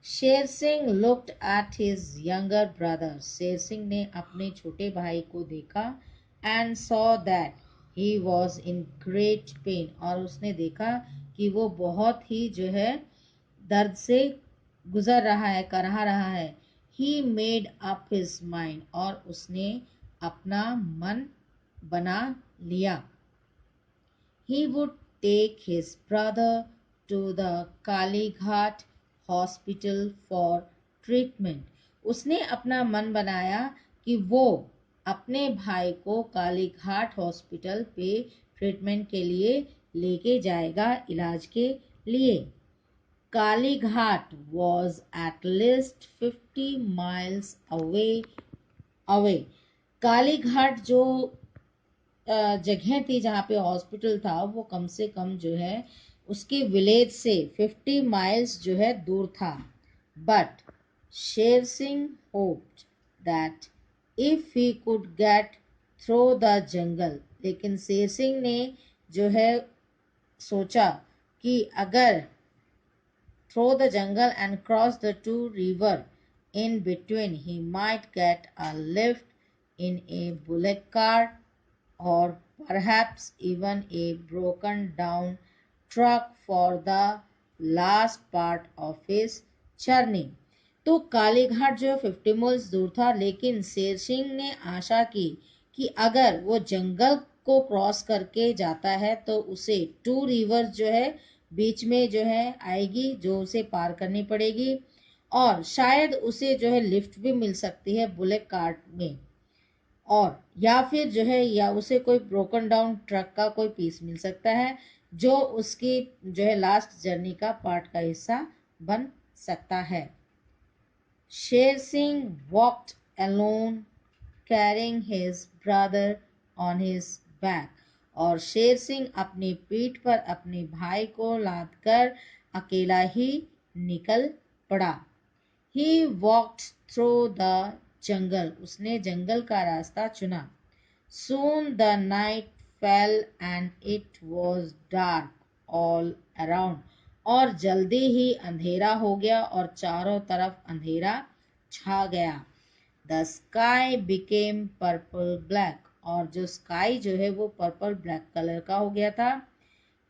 Sher Singh looked at his younger brother, Sher Singh ने अपने छोटे भाई को देखा। And saw that he was in great pen, और उसने देखा कि वो बहुत ही जो है दर्द से गुजर रहा है, कराह रहा है। He made up his mind, और उसने अपना मन बना लिया। He would take his brother to the Kalighat hospital for treatment. उसने अपना मन बनाया कि वो अपने भाई को कालीघाट हॉस्पिटल पे ट्रीटमेंट के लिए लेके जाएगा, इलाज के लिए। Kalighat was at least 50 miles away. Kalighat जो जगह थी जहाँ पे हॉस्पिटल था, वो कम से कम जो है उसके विलेज से 50 माइल्स जो है दूर था। But Sher Singh hoped that if he could get through the jungle, लेकिन शेर सिंह ने जो है सोचा कि अगर through the jungle and cross the two river in between, he might get a lift in A bullet cart, or perhaps even a broken down truck for the last part of his journey. तो कालीघाट जो 50 माइल्स दूर था, लेकिन शेर सिंह ने आशा की कि अगर वो जंगल को क्रॉस करके जाता है तो उसे 2 रिवर्स जो है बीच में जो है आएगी, जो उसे पार करनी पड़ेगी, और शायद उसे जो है लिफ्ट भी मिल सकती है बुलेट कार्ट में, और या फिर जो है या उसे कोई ब्रोकन डाउन ट्रक का कोई पीस मिल सकता है जो उसकी जो है लास्ट जर्नी का पार्ट का हिस्सा बन सकता है। Sher Singh walked alone carrying his brother on his back, और शेर सिंह अपनी पीठ पर अपने भाई को लाद कर अकेला ही निकल पड़ा। He walked through the jungle, उसने जंगल का रास्ता चुना। Soon the night fell and it was dark all around, और जल्दी ही अंधेरा हो गया और चारों तरफ अंधेरा छा गया। The sky became purple black, और जो स्काई जो है वो पर्पल ब्लैक कलर का हो गया था।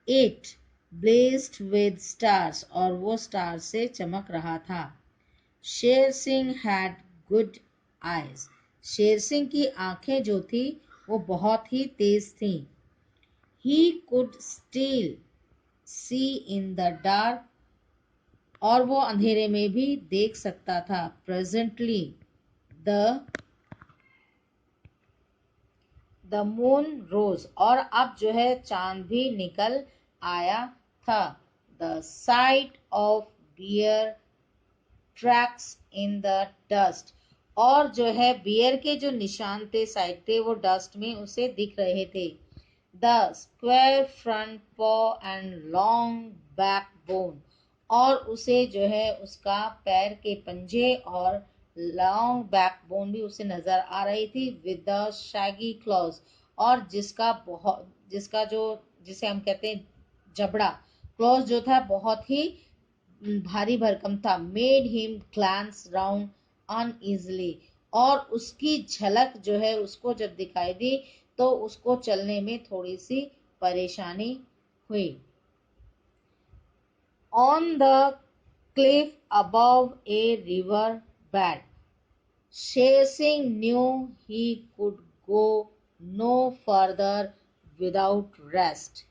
It blazed with stars, और वो स्टार से चमक रहा था। Sher Singh had good eyes, Sher Singh की आंखें जो थी वो बहुत ही तेज थी। He could still see in the dark, और वो अंधेरे में भी देख सकता था। प्रेजेंटली द मून रोज, और अब जो है चांद भी निकल आया था। The sight of bear tracks in the dust, और जो है बियर के जो निशान थे, साइड थे, वो डस्ट में उसे दिख रहे थे। द स्क्वायर फ्रंट पॉ एंड लॉन्ग बैक बोन, और उसे जो है उसका पैर के पंजे और लॉन्ग बैक बोन भी उसे नजर आ रही थी। विद द शैगी क्लॉज, और जिसका जो जिसे हम कहते हैं जबड़ा, क्लॉज जो था बहुत ही भारी भरकम था। मेड हिम ग्लैंस राउंड अनइजली, और उसकी झलक जो है उसको जब दिखाई दी तो उसको चलने में थोड़ी सी परेशानी हुई। On the cliff above a river bed, Sher Singh knew he could go no further without rest.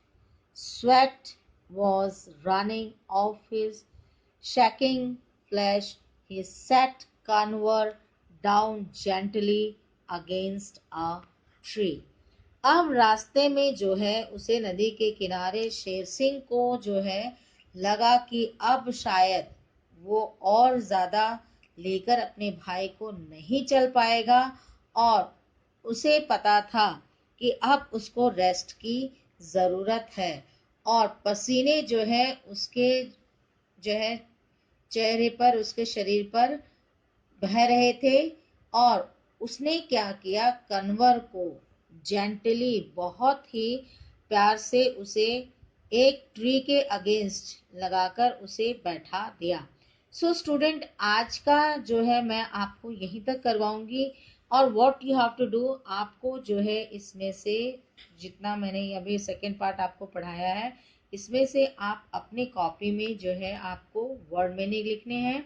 Sweat was running off his shaking flesh. He sat Kanwar down gently against a tree. अब रास्ते में जो है उसे नदी के किनारे शेर सिंह को जो है लगा कि अब शायद वो और ज़्यादा लेकर अपने भाई को नहीं चल पाएगा, और उसे पता था कि अब उसको रेस्ट की ज़रूरत है। और पसीने जो है उसके जो है चेहरे पर, उसके शरीर पर बह रहे थे। और उसने क्या किया, कन्वर को जेंटली, बहुत ही प्यार से उसे एक ट्री के अगेंस्ट लगाकर उसे बैठा दिया। सो स्टूडेंट, आज का जो है मैं आपको यहीं तक करवाऊंगी। और what you have to do, आपको जो है इसमें से जितना मैंने अभी सेकेंड पार्ट आपको पढ़ाया है, इसमें से आप अपनी कॉपी में जो है आपको वर्ड मीनिंग लिखने हैं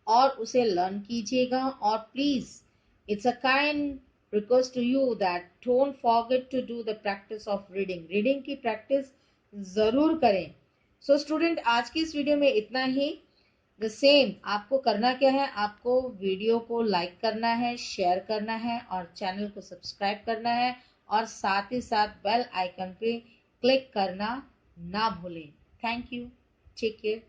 और उसे लर्न कीजिएगा। और please, it's a kind request to you that don't forget to do the practice of reading. Reading की प्रैक्टिस जरूर करें। सो स्टूडेंट, आज की इस वीडियो में इतना ही। द सेम आपको करना क्या है, आपको वीडियो को लाइक करना है, शेयर करना है और चैनल को सब्सक्राइब करना है और साथ ही साथ बेल आइकन पे क्लिक करना ना भूलें। Thank you, take care.